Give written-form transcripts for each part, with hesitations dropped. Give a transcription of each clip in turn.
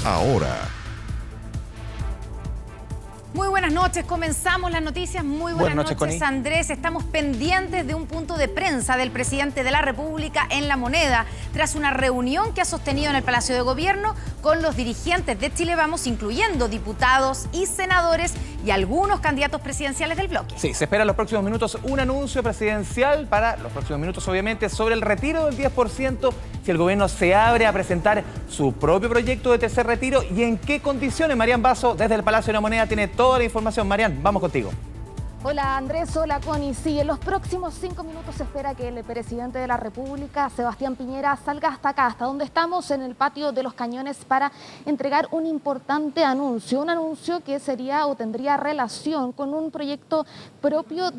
ahora. Muy buenas noches, comenzamos las noticias. Muy buenas noches, Connie. Andrés. Estamos pendientes de un punto de prensa del presidente de la República en La Moneda, tras una reunión que ha sostenido en el Palacio de Gobierno con los dirigentes de Chile Vamos, incluyendo diputados y senadores y algunos candidatos presidenciales del bloque. Sí, se espera en los próximos minutos un anuncio presidencial para los próximos minutos, obviamente, sobre el retiro del 10%, si el gobierno se abre a presentar su propio proyecto de tercer retiro y en qué condiciones. Marian Basso, desde el Palacio de la Moneda, tiene toda la información. Marian, vamos contigo. Hola Andrés, hola Connie. Sí, en los próximos 5 minutos se espera que el presidente de la República, Sebastián Piñera, salga hasta acá, hasta donde estamos, en el patio de los Cañones, para entregar un importante anuncio. Un anuncio que sería o tendría relación con un proyecto propio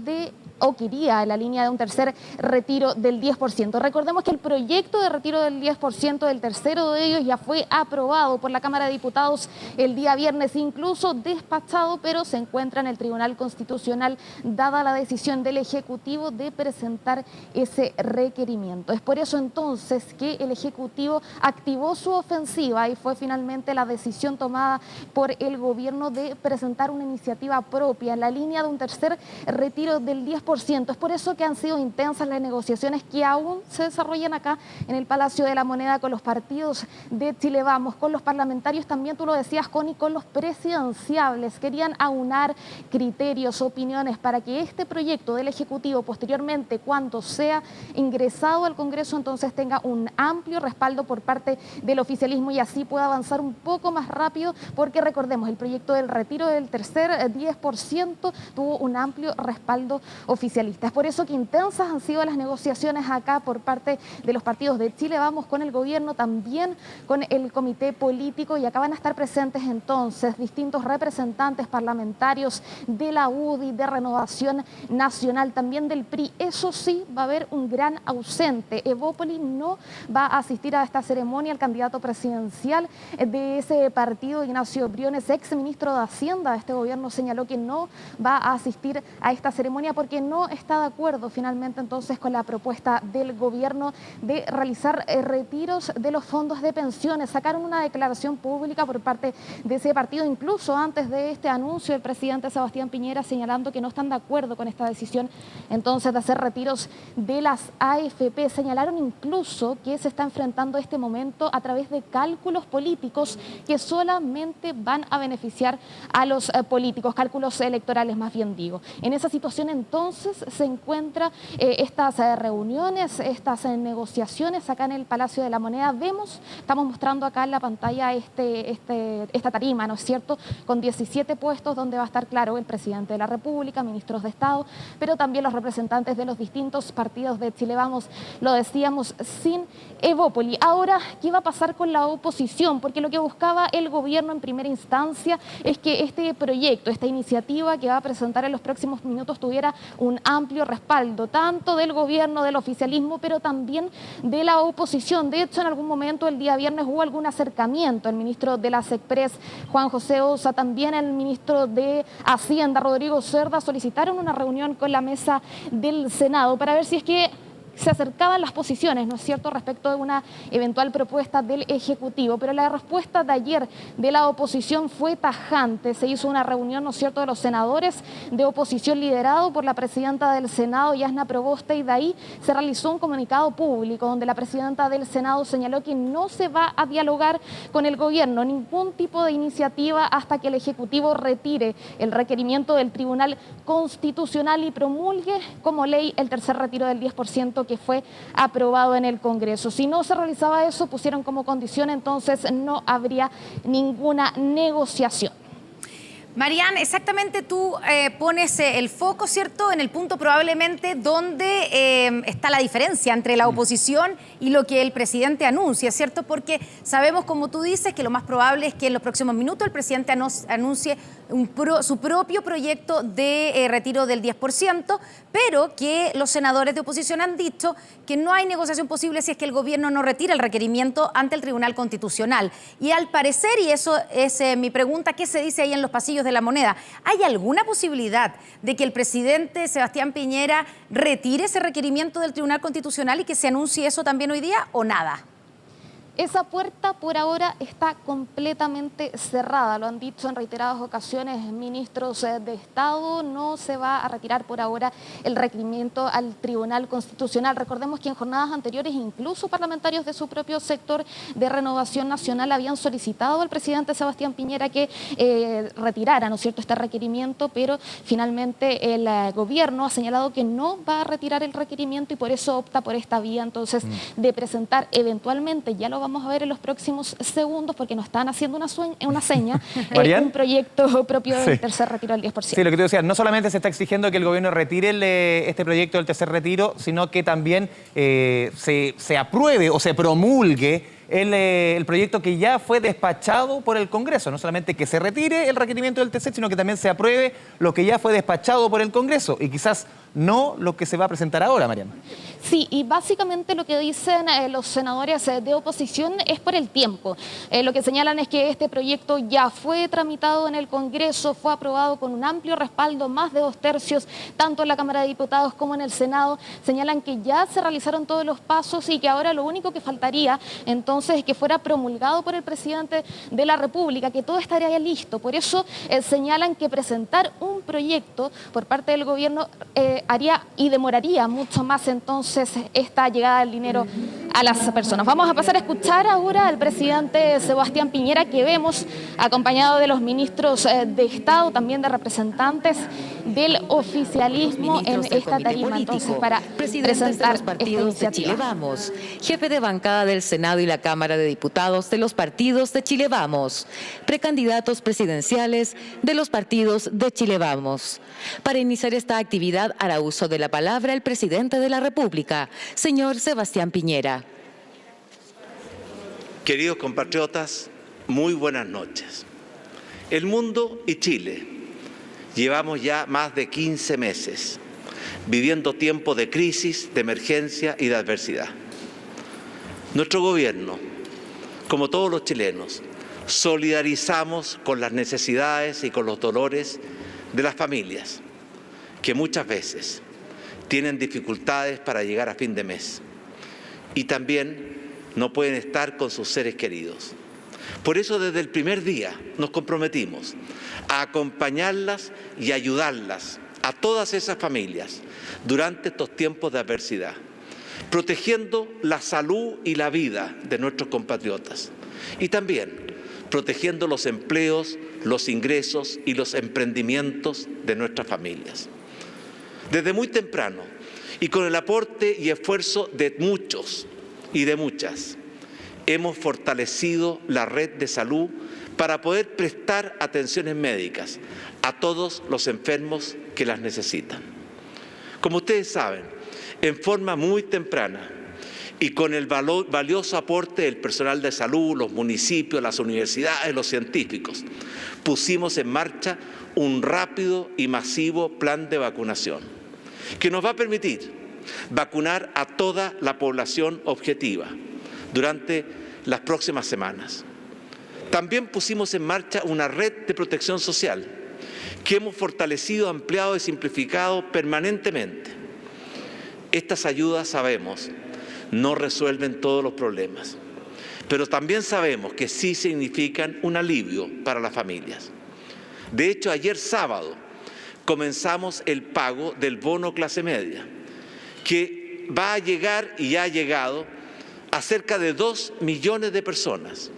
o que iría en la línea de un tercer retiro del 10%. Recordemos que el proyecto de retiro del 10%, del tercero de ellos, ya fue aprobado por la Cámara de Diputados el día viernes, incluso despachado, pero se encuentra en el Tribunal Constitucional, dada la decisión del Ejecutivo de presentar ese requerimiento. Es por eso entonces que el Ejecutivo activó su ofensiva y fue finalmente la decisión tomada por el gobierno de presentar una iniciativa propia en la línea de un tercer retiro del 10%. Es por eso que han sido intensas las negociaciones que aún se desarrollan acá en el Palacio de la Moneda con los partidos de Chile Vamos, con los parlamentarios también, tú lo decías, Connie, con los presidenciables. Querían aunar criterios, opiniones para que este proyecto del Ejecutivo posteriormente, cuando sea ingresado al Congreso, entonces tenga un amplio respaldo por parte del oficialismo y así pueda avanzar un poco más rápido, porque recordemos, el proyecto del retiro del tercer 10% tuvo un amplio respaldo oficialista. Es por eso que intensas han sido las negociaciones acá por parte de los partidos de Chile Vamos con el gobierno, también con el comité político, y acá van a estar presentes entonces distintos representantes parlamentarios de la UDI, de Renovación Nacional, también del PRI. Eso sí, va a haber un gran ausente. Evópoli no va a asistir a esta ceremonia. El candidato presidencial de ese partido, Ignacio Briones, ex ministro de Hacienda de este gobierno, señaló que no va a asistir a esta ceremonia porque no está de acuerdo finalmente entonces con la propuesta del gobierno de realizar retiros de los fondos de pensiones. Sacaron una declaración pública por parte de ese partido, incluso antes de este anuncio, el presidente Sebastián Piñera señalando que no están de acuerdo con esta decisión entonces de hacer retiros de las AFP. Señalaron incluso que se está enfrentando este momento a través de cálculos políticos que solamente van a beneficiar a los políticos, cálculos electorales más bien digo. En esa situación entonces se encuentran estas reuniones, estas negociaciones acá en el Palacio de la Moneda. Estamos mostrando acá en la pantalla esta tarima, ¿no es cierto?, con 17 puestos donde va a estar, claro, el presidente de la República, ministros de Estado, pero también los representantes de los distintos partidos de Chile Vamos, lo decíamos, sin Evópoli. Ahora, ¿qué va a pasar con la oposición? Porque lo que buscaba el gobierno en primera instancia es que este proyecto, esta iniciativa que va a presentar en los próximos minutos tuviera un amplio respaldo, tanto del gobierno, del oficialismo, pero también de la oposición. De hecho, en algún momento el día viernes hubo algún acercamiento. El ministro de la SECPRES, Juan José Ossa, también el ministro de Hacienda, Rodrigo Cerda, solicitaron una reunión con la mesa del Senado para ver si es que se acercaban las posiciones, ¿no es cierto?, respecto de una eventual propuesta del Ejecutivo. Pero la respuesta de ayer de la oposición fue tajante. Se hizo una reunión, ¿no es cierto?, de los senadores de oposición liderado por la presidenta del Senado, Yasna Proboste, y de ahí se realizó un comunicado público donde la presidenta del Senado señaló que no se va a dialogar con el gobierno ningún tipo de iniciativa hasta que el Ejecutivo retire el requerimiento del Tribunal Constitucional y promulgue como ley el tercer retiro del 10% que fue aprobado en el Congreso. Si no se realizaba eso, pusieron como condición, entonces no habría ninguna negociación. Marian, exactamente tú pones el foco, ¿cierto?, en el punto probablemente donde está la diferencia entre la oposición y lo que el presidente anuncia, ¿cierto? Porque sabemos, como tú dices, que lo más probable es que en los próximos minutos el presidente anuncie su propio proyecto de retiro del 10%, pero que los senadores de oposición han dicho que no hay negociación posible si es que el gobierno no retira el requerimiento ante el Tribunal Constitucional. Y al parecer, y eso es mi pregunta, ¿qué se dice ahí en los pasillos de la Moneda? ¿Hay alguna posibilidad de que el presidente Sebastián Piñera retire ese requerimiento del Tribunal Constitucional y que se anuncie eso también hoy día o nada? Esa puerta por ahora está completamente cerrada, lo han dicho en reiteradas ocasiones ministros de Estado, no se va a retirar por ahora el requerimiento al Tribunal Constitucional. Recordemos que en jornadas anteriores incluso parlamentarios de su propio sector de Renovación Nacional habían solicitado al presidente Sebastián Piñera que retirara, ¿no es cierto?, este requerimiento, pero finalmente el gobierno ha señalado que no va a retirar el requerimiento y por eso opta por esta vía entonces de presentar eventualmente, ya lo vamos a ver en los próximos segundos porque nos están haciendo una seña, un proyecto propio del tercer retiro del 10%. Sí, lo que tú decías, no solamente se está exigiendo que el gobierno retire este proyecto del tercer retiro, sino que también se apruebe o se promulgue el proyecto que ya fue despachado por el Congreso. No solamente que se retire el requerimiento del TC, sino que también se apruebe lo que ya fue despachado por el Congreso y quizás no lo que se va a presentar ahora, Mariana. Sí, y básicamente lo que dicen los senadores de oposición es por el tiempo. Lo que señalan es que este proyecto ya fue tramitado en el Congreso, fue aprobado con un amplio respaldo, más de 2/3, tanto en la Cámara de Diputados como en el Senado. Señalan que ya se realizaron todos los pasos y que ahora lo único que faltaría entonces es que fuera promulgado por el presidente de la República, que todo estaría ya listo. Por eso señalan que presentar un proyecto por parte del gobierno haría y demoraría mucho más entonces esta llegada del dinero a las personas. Vamos a pasar a escuchar ahora al presidente Sebastián Piñera, que vemos acompañado de los ministros de Estado, también de representantes del oficialismo en esta tarima entonces para presentar los partidos de Chile Vamos, jefe de bancada del Senado y la Cámara de Diputados de los partidos de Chile Vamos, precandidatos presidenciales de los partidos de Chile Vamos. Para iniciar esta actividad hará uso de la palabra el presidente de la República, señor Sebastián Piñera. Queridos compatriotas, muy buenas noches. El mundo y Chile llevamos ya más de 15 meses viviendo tiempos de crisis, de emergencia y de adversidad. Nuestro gobierno, como todos los chilenos, solidarizamos con las necesidades y con los dolores de las familias que muchas veces tienen dificultades para llegar a fin de mes y también no pueden estar con sus seres queridos. Por eso desde el primer día nos comprometimos a acompañarlas y ayudarlas a todas esas familias durante estos tiempos de adversidad, protegiendo la salud y la vida de nuestros compatriotas y también protegiendo los empleos, los ingresos y los emprendimientos de nuestras familias. Desde muy temprano y con el aporte y esfuerzo de muchos y de muchas, hemos fortalecido la red de salud para poder prestar atenciones médicas a todos los enfermos que las necesitan. Como ustedes saben, en forma muy temprana y con el valioso aporte del personal de salud, los municipios, las universidades, los científicos, pusimos en marcha un rápido y masivo plan de vacunación que nos va a permitir vacunar a toda la población objetiva durante las próximas semanas. También pusimos en marcha una red de protección social que hemos fortalecido, ampliado y simplificado permanentemente. Estas ayudas, sabemos, no resuelven todos los problemas, pero también sabemos que sí significan un alivio para las familias. De hecho, ayer sábado comenzamos el pago del bono clase media, que va a llegar y ha llegado a cerca de 2 millones de personas.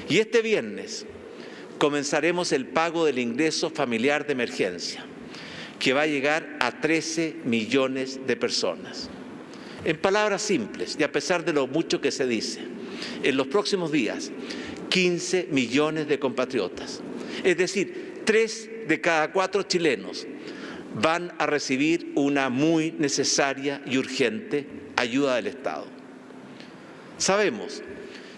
Y este viernes comenzaremos el pago del ingreso familiar de emergencia, que va a llegar a 13 millones de personas. En palabras simples, y a pesar de lo mucho que se dice, en los próximos días, 15 millones de compatriotas, es decir, 3 de cada 4 chilenos, van a recibir una muy necesaria y urgente ayuda del Estado. Sabemos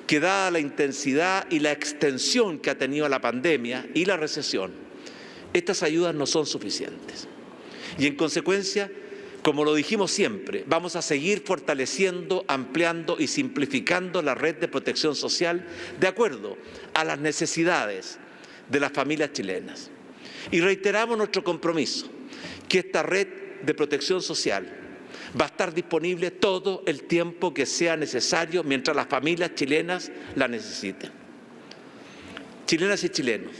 que dada la intensidad y la extensión que ha tenido la pandemia y la recesión, estas ayudas no son suficientes. Y en consecuencia, como lo dijimos siempre, vamos a seguir fortaleciendo, ampliando y simplificando la red de protección social de acuerdo a las necesidades de las familias chilenas. Y reiteramos nuestro compromiso que esta red de protección social Va a estar disponible todo el tiempo que sea necesario mientras las familias chilenas la necesiten. Chilenas y chilenos,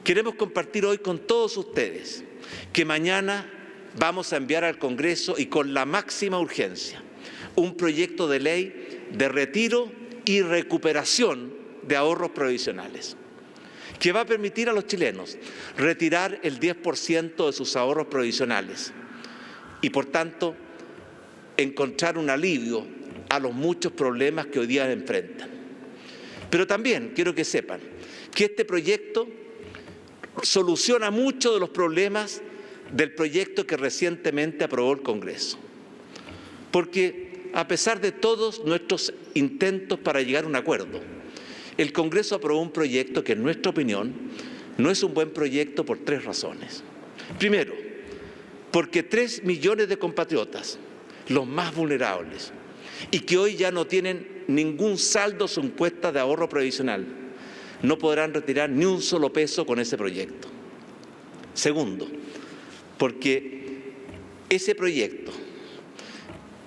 queremos compartir hoy con todos ustedes que mañana vamos a enviar al Congreso y con la máxima urgencia un proyecto de ley de retiro y recuperación de ahorros provisionales, que va a permitir a los chilenos retirar el 10% de sus ahorros provisionales y, por tanto, encontrar un alivio a los muchos problemas que hoy día enfrentan. Pero también quiero que sepan que este proyecto soluciona muchos de los problemas del proyecto que recientemente aprobó el Congreso. Porque a pesar de todos nuestros intentos para llegar a un acuerdo, el Congreso aprobó un proyecto que, en nuestra opinión, no es un buen proyecto por 3 razones. Primero, porque 3 millones de compatriotas, los más vulnerables, y que hoy ya no tienen ningún saldo en su cuenta de ahorro previsional, no podrán retirar ni un solo peso con ese proyecto. Segundo, porque ese proyecto,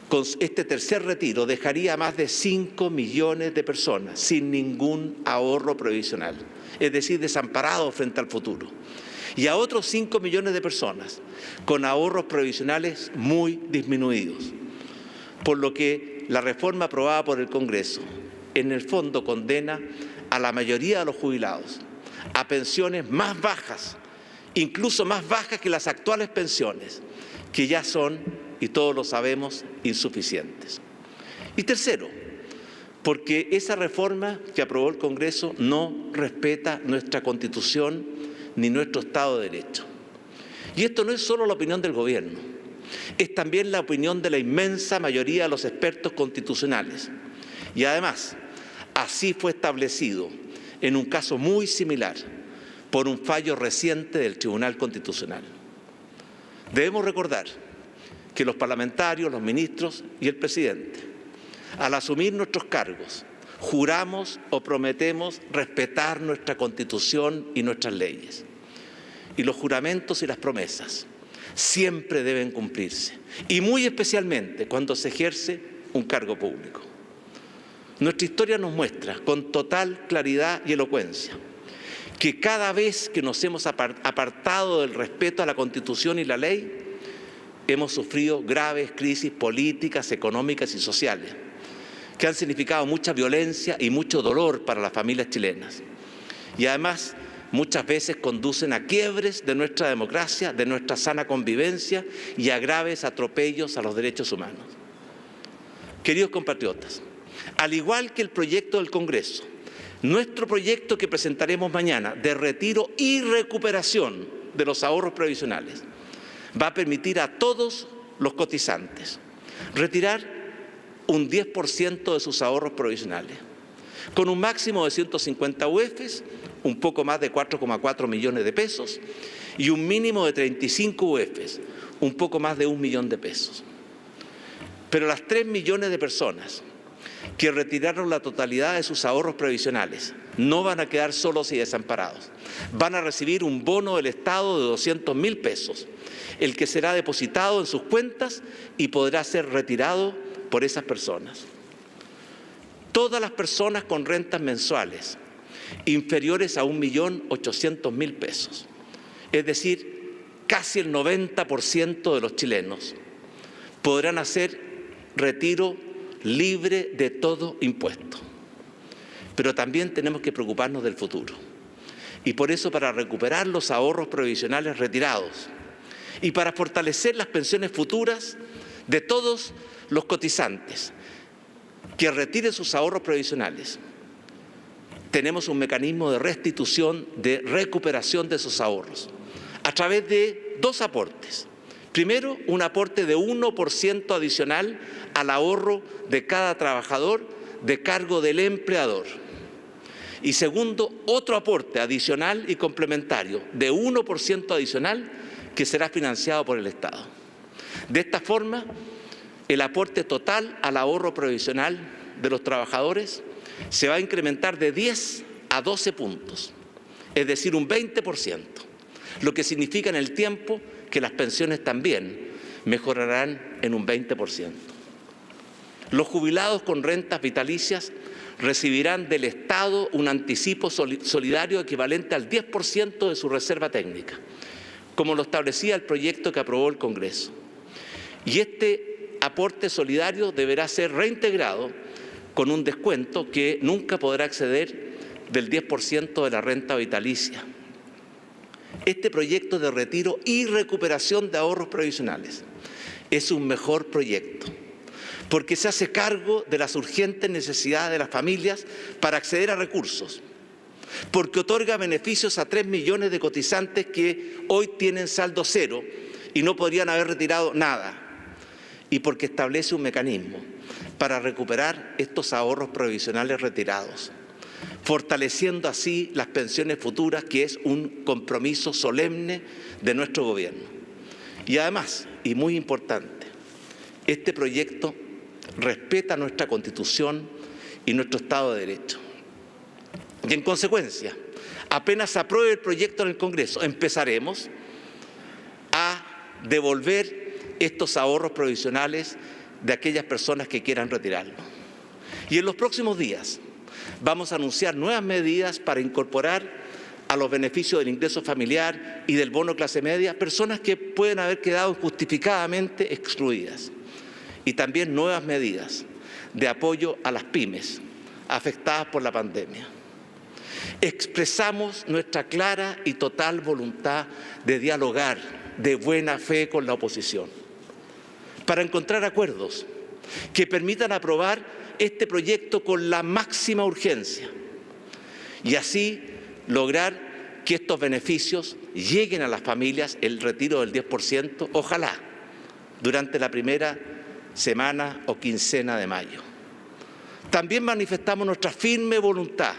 con este tercer retiro, dejaría a más de 5 millones de personas sin ningún ahorro previsional, es decir, desamparados frente al futuro, y a otros 5 millones de personas con ahorros previsionales muy disminuidos, por lo que la reforma aprobada por el Congreso en el fondo condena a la mayoría de los jubilados a pensiones más bajas, incluso más bajas que las actuales pensiones, que ya son, y todos lo sabemos, insuficientes. Y tercero, porque esa reforma que aprobó el Congreso no respeta nuestra Constitución ni nuestro Estado de Derecho. Y esto no es solo la opinión del Gobierno, es también la opinión de la inmensa mayoría de los expertos constitucionales. Y además, así fue establecido en un caso muy similar por un fallo reciente del Tribunal Constitucional. Debemos recordar que los parlamentarios, los ministros y el presidente, al asumir nuestros cargos, juramos o prometemos respetar nuestra Constitución y nuestras leyes. Y los juramentos y las promesas siempre deben cumplirse, y muy especialmente cuando se ejerce un cargo público. Nuestra historia nos muestra con total claridad y elocuencia que cada vez que nos hemos apartado del respeto a la Constitución y la ley, hemos sufrido graves crisis políticas, económicas y sociales, que han significado mucha violencia y mucho dolor para las familias chilenas. Y además, muchas veces conducen a quiebres de nuestra democracia, de nuestra sana convivencia y a graves atropellos a los derechos humanos. Queridos compatriotas, al igual que el proyecto del Congreso, nuestro proyecto que presentaremos mañana de retiro y recuperación de los ahorros previsionales va a permitir a todos los cotizantes retirar un 10% de sus ahorros provisionales, con un máximo de 150 UFs, un poco más de 4,4 millones de pesos, y un mínimo de 35 UFs, un poco más de 1 millón de pesos. Pero las 3 millones de personas que retiraron la totalidad de sus ahorros previsionales no van a quedar solos y desamparados. Van a recibir un bono del Estado de 200.000 pesos, el que será depositado en sus cuentas y podrá ser retirado por esas personas. Todas las personas con rentas mensuales inferiores a 1.800.000 pesos, es decir, casi el 90% de los chilenos, podrán hacer retiro libre de todo impuesto. Pero también tenemos que preocuparnos del futuro. Y por eso, para recuperar los ahorros provisionales retirados y para fortalecer las pensiones futuras de todos los cotizantes que retiren sus ahorros provisionales, tenemos un mecanismo de restitución, de recuperación de esos ahorros, a través de 2 aportes. Primero, un aporte de 1% adicional al ahorro de cada trabajador de cargo del empleador. Y segundo, otro aporte adicional y complementario de 1% adicional que será financiado por el Estado. De esta forma, el aporte total al ahorro provisional de los trabajadores se va a incrementar de 10 a 12 puntos, es decir, un 20%, lo que significa en el tiempo que las pensiones también mejorarán en un 20%. Los jubilados con rentas vitalicias recibirán del Estado un anticipo solidario equivalente al 10% de su reserva técnica, como lo establecía el proyecto que aprobó el Congreso. Y este aporte solidario deberá ser reintegrado con un descuento que nunca podrá exceder del 10% de la renta vitalicia. Este proyecto de retiro y recuperación de ahorros previsionales es un mejor proyecto, porque se hace cargo de las urgentes necesidades de las familias para acceder a recursos, porque otorga beneficios a 3 millones de cotizantes que hoy tienen saldo cero y no podrían haber retirado nada, y porque establece un mecanismo para recuperar estos ahorros previsionales retirados, fortaleciendo así las pensiones futuras, que es un compromiso solemne de nuestro gobierno. Y además, y muy importante, este proyecto respeta nuestra Constitución y nuestro Estado de Derecho. Y en consecuencia, apenas se apruebe el proyecto en el Congreso, empezaremos a devolver estos ahorros provisionales de aquellas personas que quieran retirarlo. Y en los próximos días vamos a anunciar nuevas medidas para incorporar a los beneficios del ingreso familiar y del bono clase media personas que pueden haber quedado injustificadamente excluidas. Y también nuevas medidas de apoyo a las pymes afectadas por la pandemia. Expresamos nuestra clara y total voluntad de dialogar de buena fe con la oposición, para encontrar acuerdos que permitan aprobar este proyecto con la máxima urgencia y así lograr que estos beneficios lleguen a las familias, el retiro del 10%, ojalá durante la primera semana o quincena de mayo. También manifestamos nuestra firme voluntad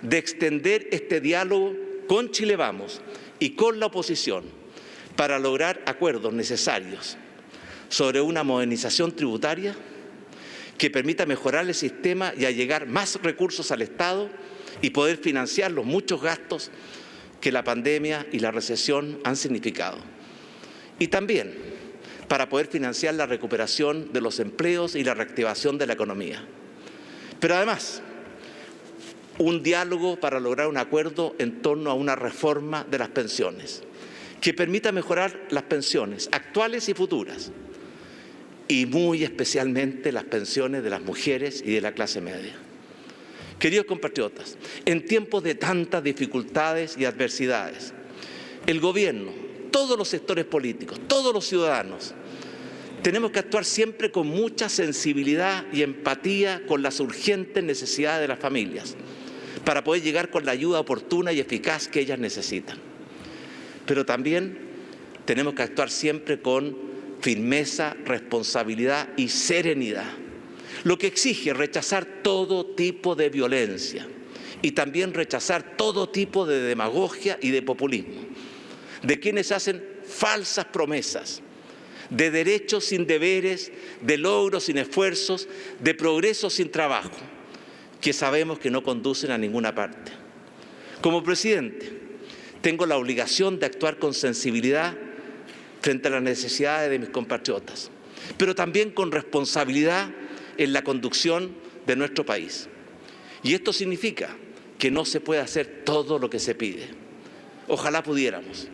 de extender este diálogo con Chile Vamos y con la oposición para lograr acuerdos necesarios sobre una modernización tributaria que permita mejorar el sistema y allegar más recursos al Estado y poder financiar los muchos gastos que la pandemia y la recesión han significado. Y también para poder financiar la recuperación de los empleos y la reactivación de la economía. Pero además, un diálogo para lograr un acuerdo en torno a una reforma de las pensiones que permita mejorar las pensiones actuales y futuras, y muy especialmente las pensiones de las mujeres y de la clase media. Queridos compatriotas, en tiempos de tantas dificultades y adversidades, el gobierno, todos los sectores políticos, todos los ciudadanos, tenemos que actuar siempre con mucha sensibilidad y empatía con las urgentes necesidades de las familias, para poder llegar con la ayuda oportuna y eficaz que ellas necesitan. Pero también tenemos que actuar siempre con firmeza, responsabilidad y serenidad, lo que exige rechazar todo tipo de violencia y también rechazar todo tipo de demagogia y de populismo, de quienes hacen falsas promesas, de derechos sin deberes, de logros sin esfuerzos, de progreso sin trabajo, que sabemos que no conducen a ninguna parte. Como presidente, tengo la obligación de actuar con sensibilidad frente a las necesidades de mis compatriotas, pero también con responsabilidad en la conducción de nuestro país. Y esto significa que no se puede hacer todo lo que se pide. Ojalá pudiéramos,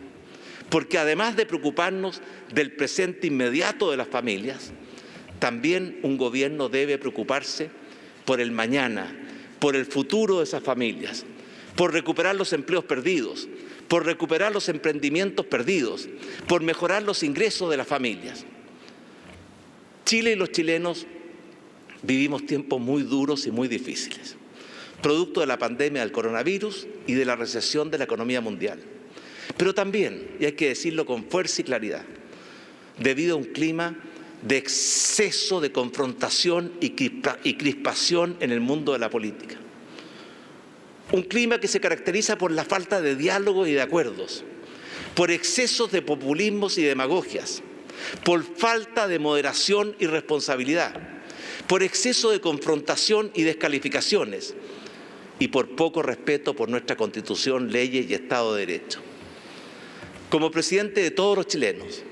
porque además de preocuparnos del presente inmediato de las familias, también un gobierno debe preocuparse por el mañana, por el futuro de esas familias, por recuperar los empleos perdidos, por recuperar los emprendimientos perdidos, por mejorar los ingresos de las familias. Chile y los chilenos vivimos tiempos muy duros y muy difíciles, producto de la pandemia del coronavirus y de la recesión de la economía mundial. Pero también, y hay que decirlo con fuerza y claridad, debido a un clima de exceso de confrontación y crispación en el mundo de la política. Un clima que se caracteriza por la falta de diálogo y de acuerdos, por excesos de populismos y demagogias, por falta de moderación y responsabilidad, por exceso de confrontación y descalificaciones y por poco respeto por nuestra Constitución, leyes y Estado de Derecho. Como presidente de todos los chilenos,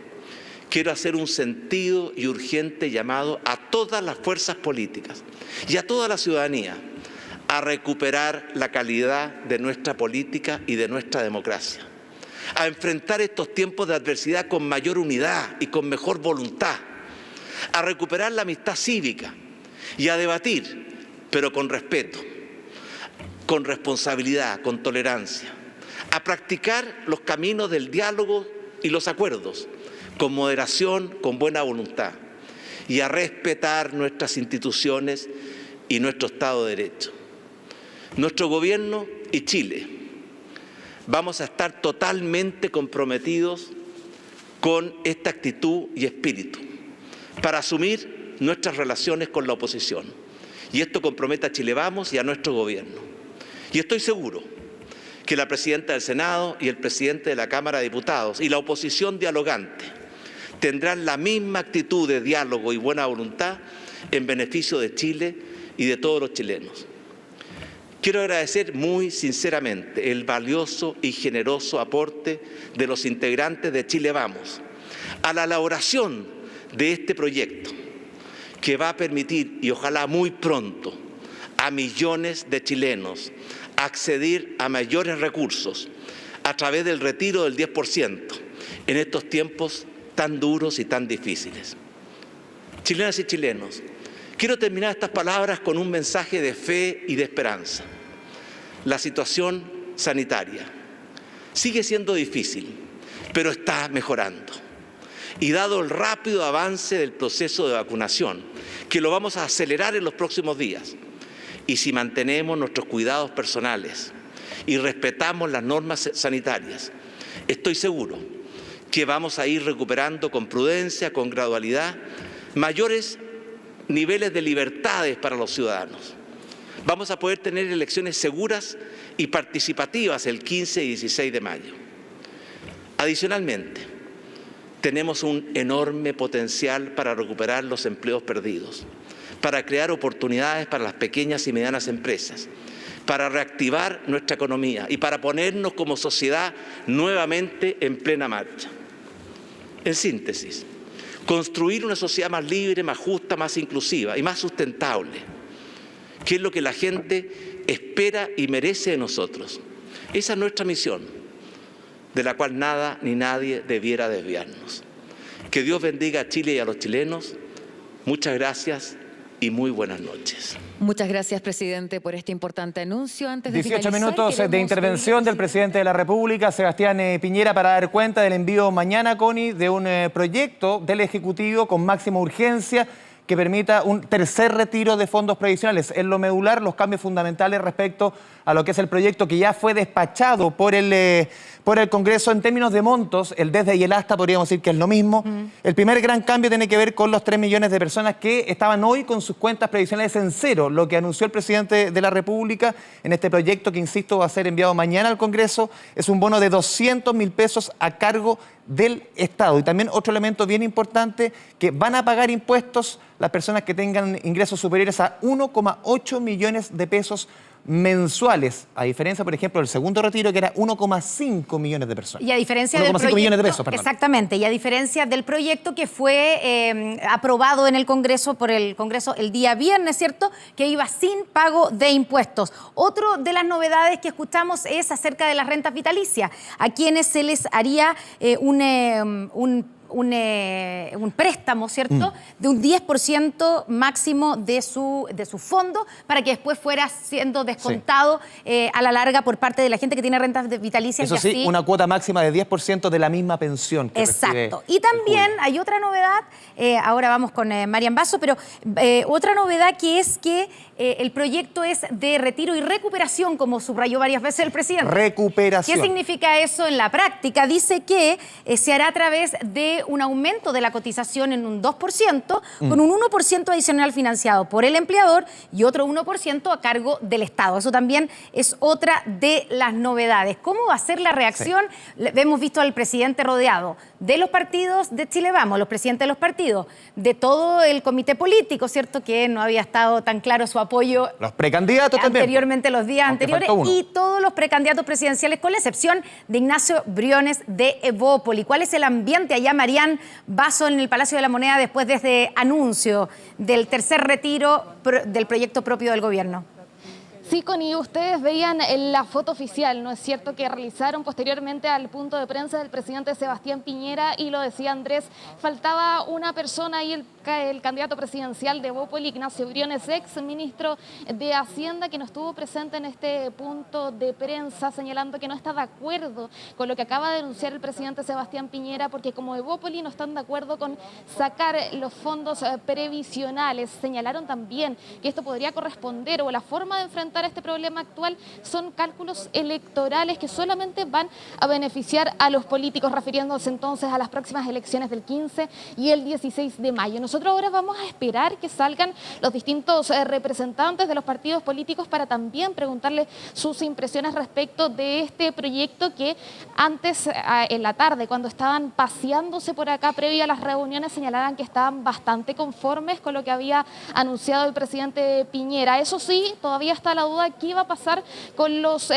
quiero hacer un sentido y urgente llamado a todas las fuerzas políticas y a toda la ciudadanía a recuperar la calidad de nuestra política y de nuestra democracia, a enfrentar estos tiempos de adversidad con mayor unidad y con mejor voluntad, a recuperar la amistad cívica y a debatir, pero con respeto, con responsabilidad, con tolerancia, a practicar los caminos del diálogo y los acuerdos, con moderación, con buena voluntad, y a respetar nuestras instituciones y nuestro Estado de Derecho. Nuestro gobierno y Chile vamos a estar totalmente comprometidos con esta actitud y espíritu para asumir nuestras relaciones con la oposición. Y esto compromete a Chile Vamos y a nuestro gobierno. Y estoy seguro que la presidenta del Senado y el presidente de la Cámara de Diputados y la oposición dialogante tendrán la misma actitud de diálogo y buena voluntad en beneficio de Chile y de todos los chilenos. Quiero agradecer muy sinceramente el valioso y generoso aporte de los integrantes de Chile Vamos a la elaboración de este proyecto que va a permitir, y ojalá muy pronto, a millones de chilenos acceder a mayores recursos a través del retiro del 10% en estos tiempos tan duros y tan difíciles. Chilenas y chilenos, quiero terminar estas palabras con un mensaje de fe y de esperanza. La situación sanitaria sigue siendo difícil, pero está mejorando. Y dado el rápido avance del proceso de vacunación, que lo vamos a acelerar en los próximos días, y si mantenemos nuestros cuidados personales y respetamos las normas sanitarias, estoy seguro que vamos a ir recuperando con prudencia, con gradualidad, mayores niveles de libertades para los ciudadanos. Vamos a poder tener elecciones seguras y participativas el 15 y 16 de mayo. Adicionalmente, tenemos un enorme potencial para recuperar los empleos perdidos, para crear oportunidades para las pequeñas y medianas empresas, para reactivar nuestra economía y para ponernos como sociedad nuevamente en plena marcha. En síntesis, construir una sociedad más libre, más justa, más inclusiva y más sustentable, que es lo que la gente espera y merece de nosotros. Esa es nuestra misión, de la cual nada ni nadie debiera desviarnos. Que Dios bendiga a Chile y a los chilenos. Muchas gracias y muy buenas noches. Muchas gracias, presidente, por este importante anuncio. Antes de 18 finalizar, minutos de queremos intervención del presidente de la República, Sebastián Piñera, para dar cuenta del envío mañana, Connie, de un proyecto del Ejecutivo con máxima urgencia que permita un tercer retiro de fondos previsionales. En lo medular, los cambios fundamentales respecto a lo que es el proyecto que ya fue despachado por el Congreso en términos de montos, el desde y el hasta, podríamos decir que es lo mismo. El primer gran cambio tiene que ver con los 3 millones de personas que estaban hoy con sus cuentas previsionales en cero, lo que anunció el presidente de la República en este proyecto que, insisto, va a ser enviado mañana al Congreso. Es un bono de 200.000 pesos a cargo del Estado. Y también otro elemento bien importante, que van a pagar impuestos las personas que tengan ingresos superiores a 1,8 millones de pesos mensuales, a diferencia, por ejemplo, del segundo retiro, que era 1,5 millones de personas. Y a diferencia del proyecto, millones de pesos, perdón. Exactamente, y a diferencia del proyecto que fue aprobado en el Congreso por el Congreso el día viernes, ¿cierto?, que iba sin pago de impuestos. Otro de las novedades que escuchamos es acerca de las rentas vitalicias, a quienes se les haría un préstamo, ¿cierto?, de un 10% máximo de su fondo, para que después fuera siendo descontado a la larga por parte de la gente que tiene rentas vitalicias. Eso sí, una cuota máxima de 10% de la misma pensión que exacto. Y también hay otra novedad, ahora vamos con Marian Basso, pero otra novedad que es que el proyecto es de retiro y recuperación, como subrayó varias veces el presidente. Recuperación. ¿Qué significa eso en la práctica? Dice que se hará a través de un aumento de la cotización en un 2%, con un 1% adicional financiado por el empleador y otro 1% a cargo del Estado. Eso también es otra de las novedades. ¿Cómo va a ser la reacción? Sí. Hemos visto al presidente rodeado de los partidos de Chile Vamos, los presidentes de los partidos, de todo el comité político, ¿cierto?, que no había estado tan claro su apoyo. Los precandidatos anteriormente, también. Los días anteriores, y todos los precandidatos presidenciales, con la excepción de Ignacio Briones de Evópoli. ¿Cuál es el ambiente allá, María? Marián Basso en el Palacio de la Moneda después de este anuncio del tercer retiro del proyecto propio del gobierno. Sí, Connie, ustedes veían la foto oficial, ¿no es cierto?, que realizaron posteriormente al punto de prensa del presidente Sebastián Piñera, y lo decía Andrés, faltaba una persona y el candidato presidencial de Bópoli, Ignacio Briones, ex ministro de Hacienda, que no estuvo presente en este punto de prensa, señalando que no está de acuerdo con lo que acaba de denunciar el presidente Sebastián Piñera, porque como Bópoli no están de acuerdo con sacar los fondos previsionales. Señalaron también que esto podría corresponder, o la forma de enfrentar este problema actual son cálculos electorales que solamente van a beneficiar a los políticos, refiriéndose entonces a las próximas elecciones del 15 y el 16 de mayo. Nosotros ahora vamos a esperar que salgan los distintos representantes de los partidos políticos para también preguntarle sus impresiones respecto de este proyecto, que antes en la tarde, cuando estaban paseándose por acá previo a las reuniones, señalaban que estaban bastante conformes con lo que había anunciado el presidente Piñera. Eso sí, todavía está la duda qué iba a pasar con los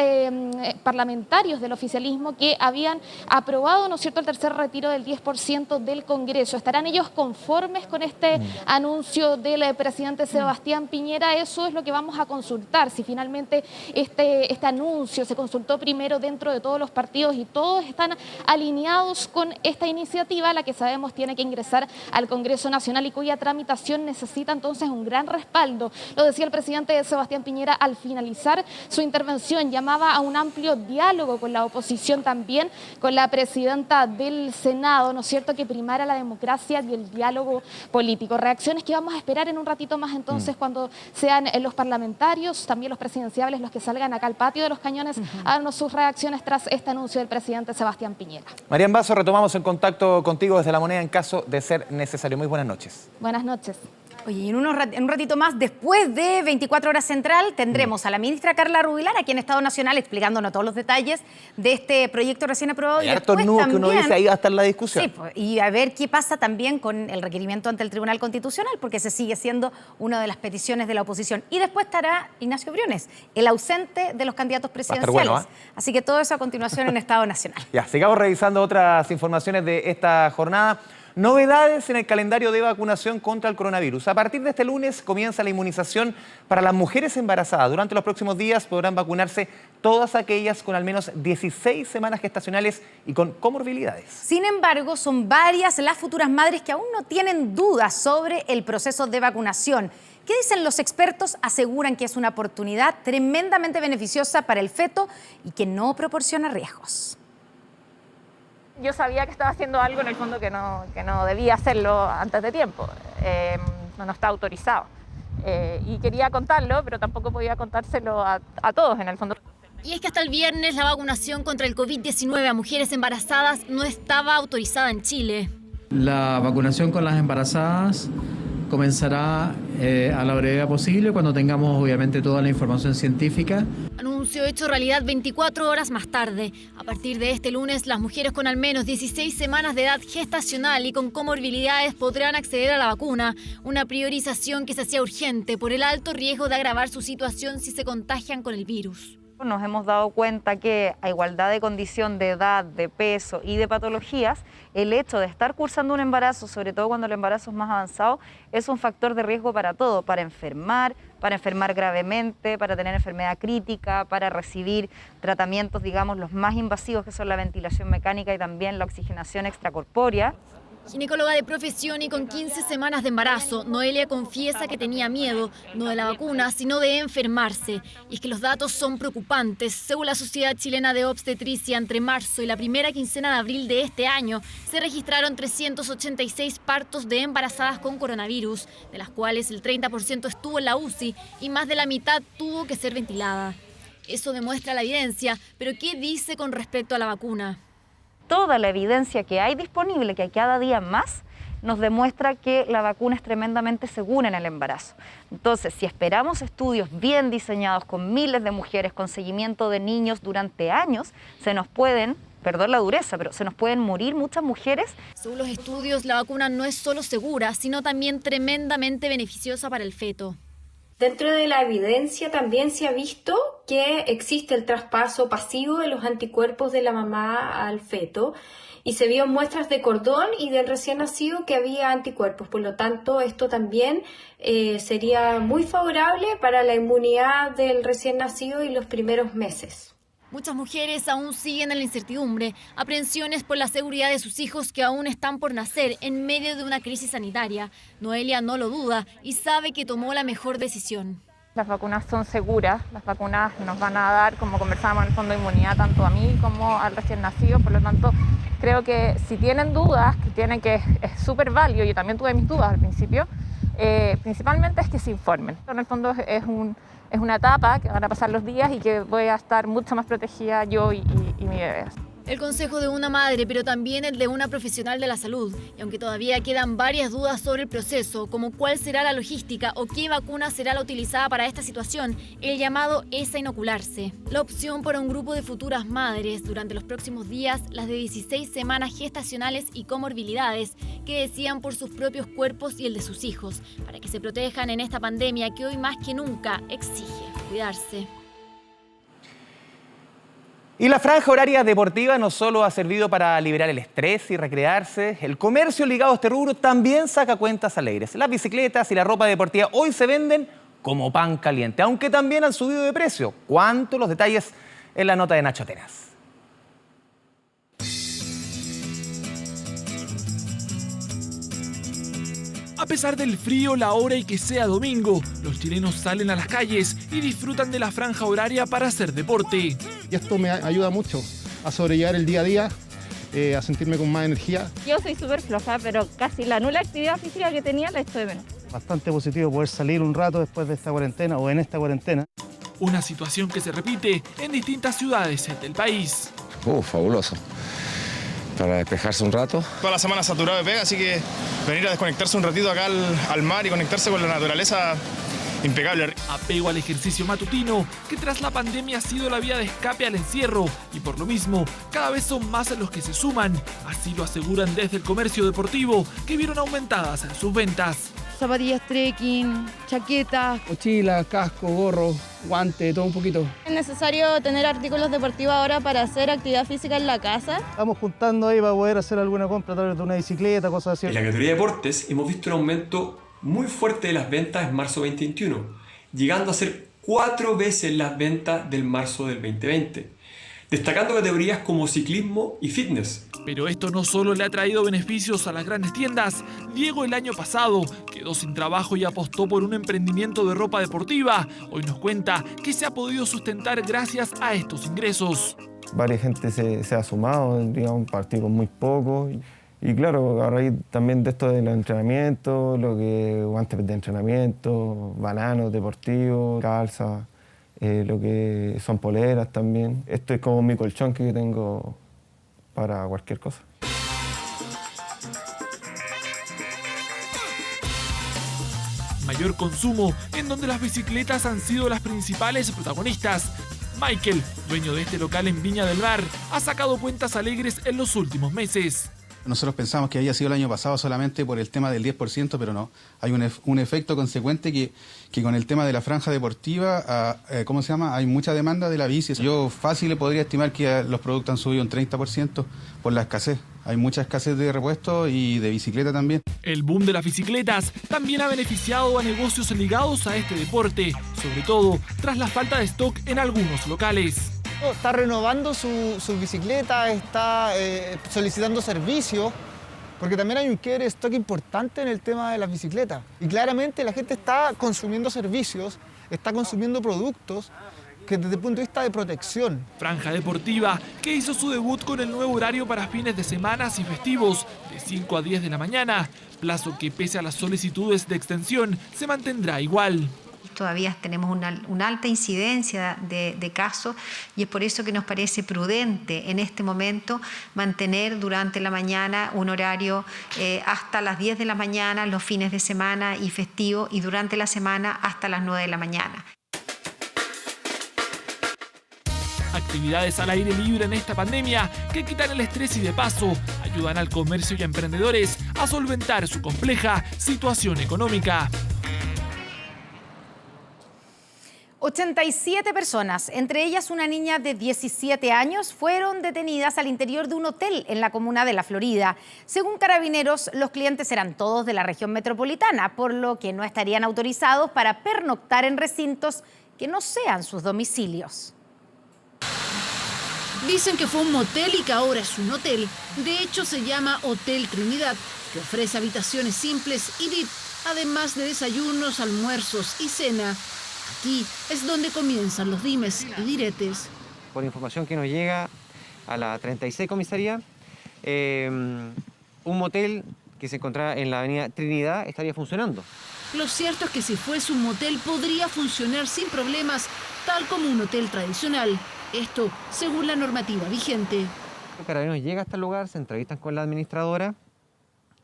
parlamentarios del oficialismo que habían aprobado, ¿no es cierto?, el tercer retiro del 10% del Congreso. ¿Estarán ellos conformes con este anuncio del presidente Sebastián Piñera? Eso es lo que vamos a consultar, si finalmente este anuncio se consultó primero dentro de todos los partidos y todos están alineados con esta iniciativa, la que sabemos tiene que ingresar al Congreso Nacional y cuya tramitación necesita entonces un gran respaldo. Lo decía el presidente Sebastián Piñera al finalizar su intervención, llamaba a un amplio diálogo con la oposición, también con la presidenta del Senado, ¿no es cierto?, que primara la democracia y el diálogo político. Reacciones que vamos a esperar en un ratito más entonces cuando sean los parlamentarios, también los presidenciables, los que salgan acá al patio de los Cañones a darnos sus reacciones tras este anuncio del presidente Sebastián Piñera. Marián Basso, retomamos el contacto contigo desde La Moneda en caso de ser necesario. Muy buenas noches. Buenas noches. Oye, y en un ratito más, después de 24 horas central, tendremos a la ministra Carla Rubilar aquí en Estado Nacional explicándonos todos los detalles de este proyecto recién aprobado. Hay hartos nudos que uno dice, ahí va a estar la discusión. Sí, pues, y a ver qué pasa también con el requerimiento ante el Tribunal Constitucional, porque ese sigue siendo una de las peticiones de la oposición. Y después estará Ignacio Briones, el ausente de los candidatos presidenciales. Bueno, Así que todo eso a continuación en Estado Nacional. Ya, sigamos revisando otras informaciones de esta jornada. Novedades en el calendario de vacunación contra el coronavirus. A partir de este lunes comienza la inmunización para las mujeres embarazadas. Durante los próximos días podrán vacunarse todas aquellas con al menos 16 semanas gestacionales y con comorbilidades. Sin embargo, son varias las futuras madres que aún no tienen dudas sobre el proceso de vacunación. ¿Qué dicen los expertos? Aseguran que es una oportunidad tremendamente beneficiosa para el feto y que no proporciona riesgos. Yo sabía que estaba haciendo algo en el fondo que no debía hacerlo antes de tiempo, no está autorizado. Y quería contarlo, pero tampoco podía contárselo a todos en el fondo. Y es que hasta el viernes la vacunación contra el COVID-19 a mujeres embarazadas no estaba autorizada en Chile. La vacunación con las embarazadas comenzará a la brevedad posible cuando tengamos obviamente toda la información científica. Anuncio hecho realidad 24 horas más tarde. A partir de este lunes, las mujeres con al menos 16 semanas de edad gestacional y con comorbilidades podrán acceder a la vacuna, una priorización que se hacía urgente por el alto riesgo de agravar su situación si se contagian con el virus. Nos hemos dado cuenta que a igualdad de condición de edad, de peso y de patologías, el hecho de estar cursando un embarazo, sobre todo cuando el embarazo es más avanzado, es un factor de riesgo para todo, para enfermar gravemente, para tener enfermedad crítica, para recibir tratamientos, digamos, los más invasivos, que son la ventilación mecánica y también la oxigenación extracorpórea. Ginecóloga de profesión y con 15 semanas de embarazo, Noelia confiesa que tenía miedo, no de la vacuna, sino de enfermarse. Y es que los datos son preocupantes. Según la Sociedad Chilena de Obstetricia, entre marzo y la primera quincena de abril de este año, se registraron 386 partos de embarazadas con coronavirus, de las cuales el 30% estuvo en la UCI y más de la mitad tuvo que ser ventilada. Eso demuestra la evidencia, pero ¿qué dice con respecto a la vacuna? Toda la evidencia que hay disponible, que hay cada día más, nos demuestra que la vacuna es tremendamente segura en el embarazo. Entonces, si esperamos estudios bien diseñados con miles de mujeres, con seguimiento de niños durante años, se nos pueden, perdón la dureza, pero se nos pueden morir muchas mujeres. Según los estudios, la vacuna no es solo segura, sino también tremendamente beneficiosa para el feto. Dentro de la evidencia también se ha visto que existe el traspaso pasivo de los anticuerpos de la mamá al feto y se vio en muestras de cordón y del recién nacido que había anticuerpos. Por lo tanto, esto también sería muy favorable para la inmunidad del recién nacido y los primeros meses. Muchas mujeres aún siguen en la incertidumbre, aprehensiones por la seguridad de sus hijos que aún están por nacer en medio de una crisis sanitaria. Noelia no lo duda y sabe que tomó la mejor decisión. Las vacunas son seguras, las vacunas nos van a dar, como conversábamos en el fondo, inmunidad tanto a mí como al recién nacido, por lo tanto creo que si tienen dudas, que es súper válido, yo también tuve mis dudas al principio, principalmente es que se informen. En el fondo es una etapa que van a pasar los días y que voy a estar mucho más protegida yo y mi bebé. El consejo de una madre, pero también el de una profesional de la salud. Y aunque todavía quedan varias dudas sobre el proceso, como cuál será la logística o qué vacuna será la utilizada para esta situación, el llamado es a inocularse. La opción para un grupo de futuras madres durante los próximos días, las de 16 semanas gestacionales y comorbilidades, que decían por sus propios cuerpos y el de sus hijos, para que se protejan en esta pandemia que hoy más que nunca exige cuidarse. Y la franja horaria deportiva no solo ha servido para liberar el estrés y recrearse, el comercio ligado a este rubro también saca cuentas alegres. Las bicicletas y la ropa deportiva hoy se venden como pan caliente, aunque también han subido de precio. ¿Cuánto? Los detalles en la nota de Nacho Atenas. A pesar del frío, la hora y que sea domingo, los chilenos salen a las calles y disfrutan de la franja horaria para hacer deporte. Y esto me ayuda mucho a sobrellevar el día a día, a sentirme con más energía. Yo soy súper floja, pero casi la nula actividad física que tenía la echo de menos. Bastante positivo poder salir un rato después de esta cuarentena o en esta cuarentena. Una situación que se repite en distintas ciudades del país. Fabuloso. Para despejarse un rato. Toda la semana saturado de pega, así que venir a desconectarse un ratito acá al mar y conectarse con la naturaleza, impecable. Apego al ejercicio matutino, que tras la pandemia ha sido la vía de escape al encierro, y por lo mismo, cada vez son más los que se suman. Así lo aseguran desde el comercio deportivo, que vieron aumentadas sus ventas. Zapatillas trekking, chaquetas, mochila, casco, gorro, guante, todo un poquito. Es necesario tener artículos deportivos ahora para hacer actividad física en la casa. Estamos juntando ahí para poder hacer alguna compra a través de una bicicleta, cosas así. En la categoría de deportes hemos visto un aumento muy fuerte de las ventas en marzo 2021, llegando a ser 4 veces las ventas del marzo del 2020, destacando categorías como ciclismo y fitness. Pero esto no solo le ha traído beneficios a las grandes tiendas. Diego el año pasado quedó sin trabajo y apostó por un emprendimiento de ropa deportiva. Hoy nos cuenta que se ha podido sustentar gracias a estos ingresos. Varias gente se ha sumado, digamos, partido con muy poco. Y claro, a raíz también de esto del entrenamiento, guantes de entrenamiento, bananos deportivos, calza, lo que son poleras también. Esto es como mi colchón que yo tengo para cualquier cosa. Mayor consumo, en donde las bicicletas han sido las principales protagonistas. Michael, dueño de este local en Viña del Mar, ha sacado cuentas alegres en los últimos meses. Nosotros pensamos que había sido el año pasado solamente por el tema del 10%, pero no. Hay un efecto consecuente que con el tema de la franja deportiva, hay mucha demanda de la bici. Yo fácil podría estimar que los productos han subido un 30% por la escasez. Hay mucha escasez de repuestos y de bicicleta también. El boom de las bicicletas también ha beneficiado a negocios ligados a este deporte, sobre todo tras la falta de stock en algunos locales. Está renovando su bicicleta, está solicitando servicios, porque también hay un quiebre de stock importante en el tema de las bicicletas. Y claramente la gente está consumiendo servicios, está consumiendo productos que desde el punto de vista de protección. Franja deportiva que hizo su debut con el nuevo horario para fines de semanas y festivos, de 5 a 10 de la mañana, plazo que pese a las solicitudes de extensión se mantendrá igual. Todavía tenemos una alta incidencia de casos y es por eso que nos parece prudente en este momento mantener durante la mañana un horario hasta las 10 de la mañana, los fines de semana y festivos, y durante la semana hasta las 9 de la mañana. Actividades al aire libre en esta pandemia que quitan el estrés y de paso ayudan al comercio y a emprendedores a solventar su compleja situación económica. 87 personas, entre ellas una niña de 17 años, fueron detenidas al interior de un hotel en la comuna de La Florida. Según Carabineros, los clientes eran todos de la región metropolitana, por lo que no estarían autorizados para pernoctar en recintos que no sean sus domicilios. Dicen que fue un motel y que ahora es un hotel. De hecho, se llama Hotel Trinidad, que ofrece habitaciones simples y VIP, además de desayunos, almuerzos y cena. Aquí es donde comienzan los dimes y diretes. Por información que nos llega a la 36 comisaría, un motel que se encontraba en la avenida Trinidad estaría funcionando. Lo cierto es que si fuese un motel podría funcionar sin problemas, tal como un hotel tradicional. Esto según la normativa vigente. Carabineros llega hasta el lugar, se entrevistan con la administradora,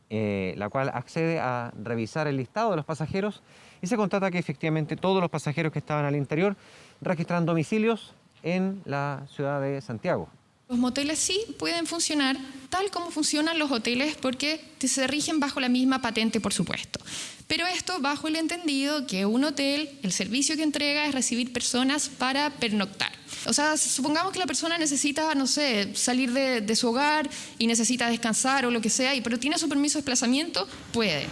la cual accede a revisar el listado de los pasajeros y se constata que efectivamente todos los pasajeros que estaban al interior registran domicilios en la ciudad de Santiago. Los moteles sí pueden funcionar tal como funcionan los hoteles porque se rigen bajo la misma patente, por supuesto. Pero esto bajo el entendido que un hotel, el servicio que entrega es recibir personas para pernoctar. O sea, supongamos que la persona necesita, no sé, salir de su hogar y necesita descansar o lo que sea, pero tiene su permiso de desplazamiento, puede.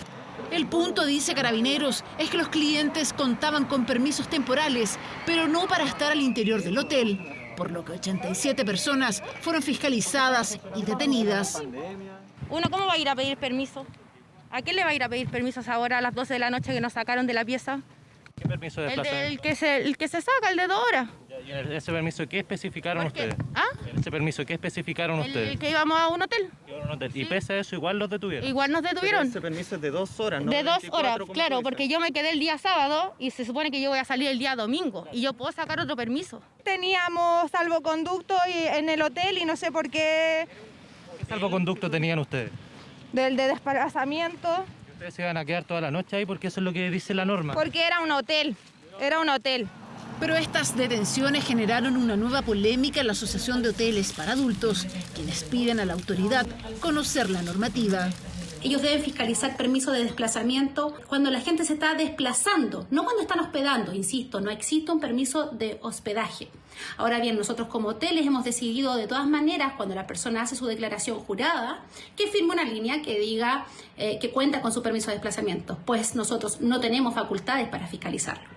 El punto, dice Carabineros, es que los clientes contaban con permisos temporales, pero no para estar al interior del hotel, por lo que 87 personas fueron fiscalizadas y detenidas. ¿Uno cómo va a ir a pedir permiso? ¿A quién le va a ir a pedir permisos ahora a las 12 de la noche que nos sacaron de la pieza? ¿Qué permiso de desplazamiento? El que se saca, el de 2 horas. ¿Y en ese permiso qué especificaron ustedes? ¿Ah? ¿En ese permiso qué especificaron ustedes? El que íbamos a un hotel. ¿Y pese a eso igual los detuvieron? Igual nos detuvieron. Pero ese permiso es de 2 horas, ¿no? De 2 horas, claro, porque yo me quedé el día sábado y se supone que yo voy a salir el día domingo y yo puedo sacar otro permiso. Teníamos salvoconducto en el hotel y no sé por qué. ¿Qué salvoconducto tenían ustedes? Del de desplazamiento. ¿Ustedes se iban a quedar toda la noche ahí porque eso es lo que dice la norma? Porque era un hotel. Era un hotel. Pero estas detenciones generaron una nueva polémica en la Asociación de Hoteles para Adultos, quienes piden a la autoridad conocer la normativa. Ellos deben fiscalizar permisos de desplazamiento cuando la gente se está desplazando, no cuando están hospedando. Insisto, no existe un permiso de hospedaje. Ahora bien, nosotros como hoteles hemos decidido de todas maneras, cuando la persona hace su declaración jurada, que firme una línea que diga que cuenta con su permiso de desplazamiento, pues nosotros no tenemos facultades para fiscalizarlo.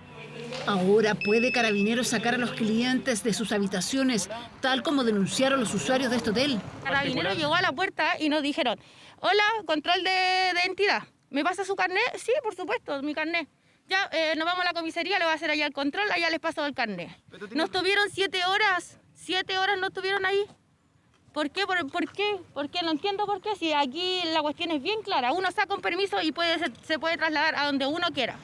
Ahora puede Carabineros sacar a los clientes de sus habitaciones, tal como denunciaron los usuarios de este hotel. Carabineros llegó a la puerta y nos dijeron: hola, control de identidad. ¿Me pasa su carnet? Sí, por supuesto, mi carnet. Ya, nos vamos a la comisaría, le voy a hacer allá el control, allá les paso el carnet. Nos tuvieron 7 horas, 7 horas nos tuvieron ahí. ¿Por qué? ¿Por qué? ¿Por qué? No entiendo por qué, si aquí la cuestión es bien clara. Uno saca un permiso y se puede trasladar a donde uno quiera.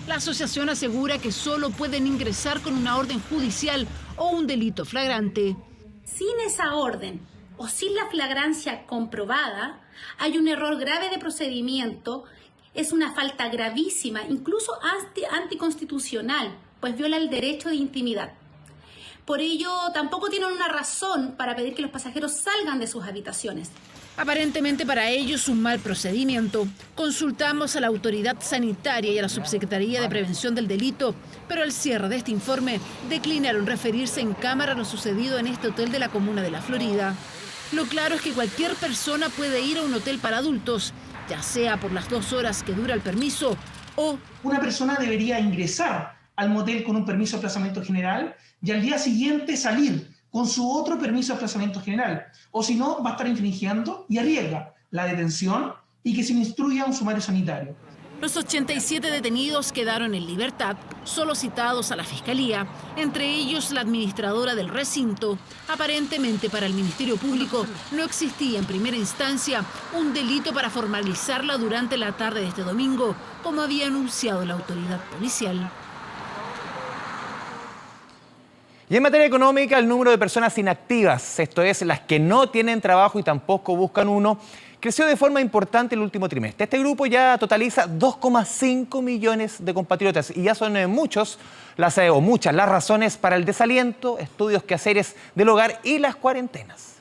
La asociación asegura que solo pueden ingresar con una orden judicial o un delito flagrante. Sin esa orden o sin la flagrancia comprobada, hay un error grave de procedimiento, es una falta gravísima, incluso anticonstitucional, pues viola el derecho de intimidad. Por ello, tampoco tienen una razón para pedir que los pasajeros salgan de sus habitaciones. Aparentemente para ellos un mal procedimiento. Consultamos a la autoridad sanitaria y a la Subsecretaría de Prevención del Delito, pero al cierre de este informe declinaron referirse en cámara a lo sucedido en este hotel de la comuna de La Florida. Lo claro es que cualquier persona puede ir a un hotel para adultos, ya sea por las 2 horas que dura el permiso o... Una persona debería ingresar al motel con un permiso de desplazamiento general y al día siguiente salir con su otro permiso de desplazamiento general, o si no, va a estar infringiendo y arriesga la detención y que se le instruya un sumario sanitario. Los 87 detenidos quedaron en libertad, solo citados a la Fiscalía, entre ellos la administradora del recinto. Aparentemente para el Ministerio Público no existía en primera instancia un delito para formalizarla durante la tarde de este domingo, como había anunciado la autoridad policial. Y en materia económica, el número de personas inactivas, esto es, las que no tienen trabajo y tampoco buscan uno, creció de forma importante el último trimestre. Este grupo ya totaliza 2,5 millones de compatriotas y ya son muchas las razones para el desaliento, estudios, quehaceres del hogar y las cuarentenas.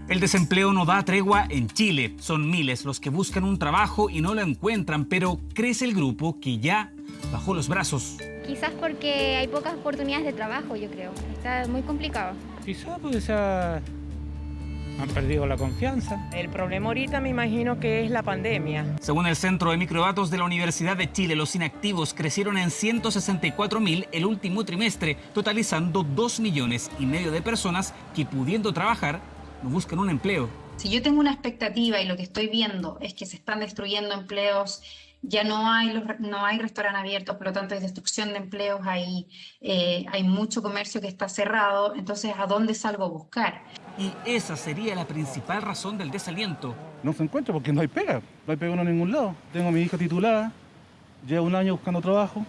El desempleo no da tregua en Chile. Son miles los que buscan un trabajo y no lo encuentran, pero crece el grupo que ya bajó los brazos. Quizás porque hay pocas oportunidades de trabajo, yo creo. Está muy complicado. Quizás pues han perdido la confianza. El problema ahorita me imagino que es la pandemia. Según el Centro de Microdatos de la Universidad de Chile, los inactivos crecieron en 164.000 el último trimestre, totalizando 2,5 millones de personas que, pudiendo trabajar, no buscan un empleo. Si yo tengo una expectativa y lo que estoy viendo es que se están destruyendo empleos, ya no hay restaurantes abiertos, por lo tanto hay destrucción de empleos, hay mucho comercio que está cerrado, entonces ¿a dónde salgo a buscar? Y esa sería la principal razón del desaliento. No se encuentra porque no hay pega uno en ningún lado. Tengo a mi hija titulada, lleva 1 año buscando trabajo,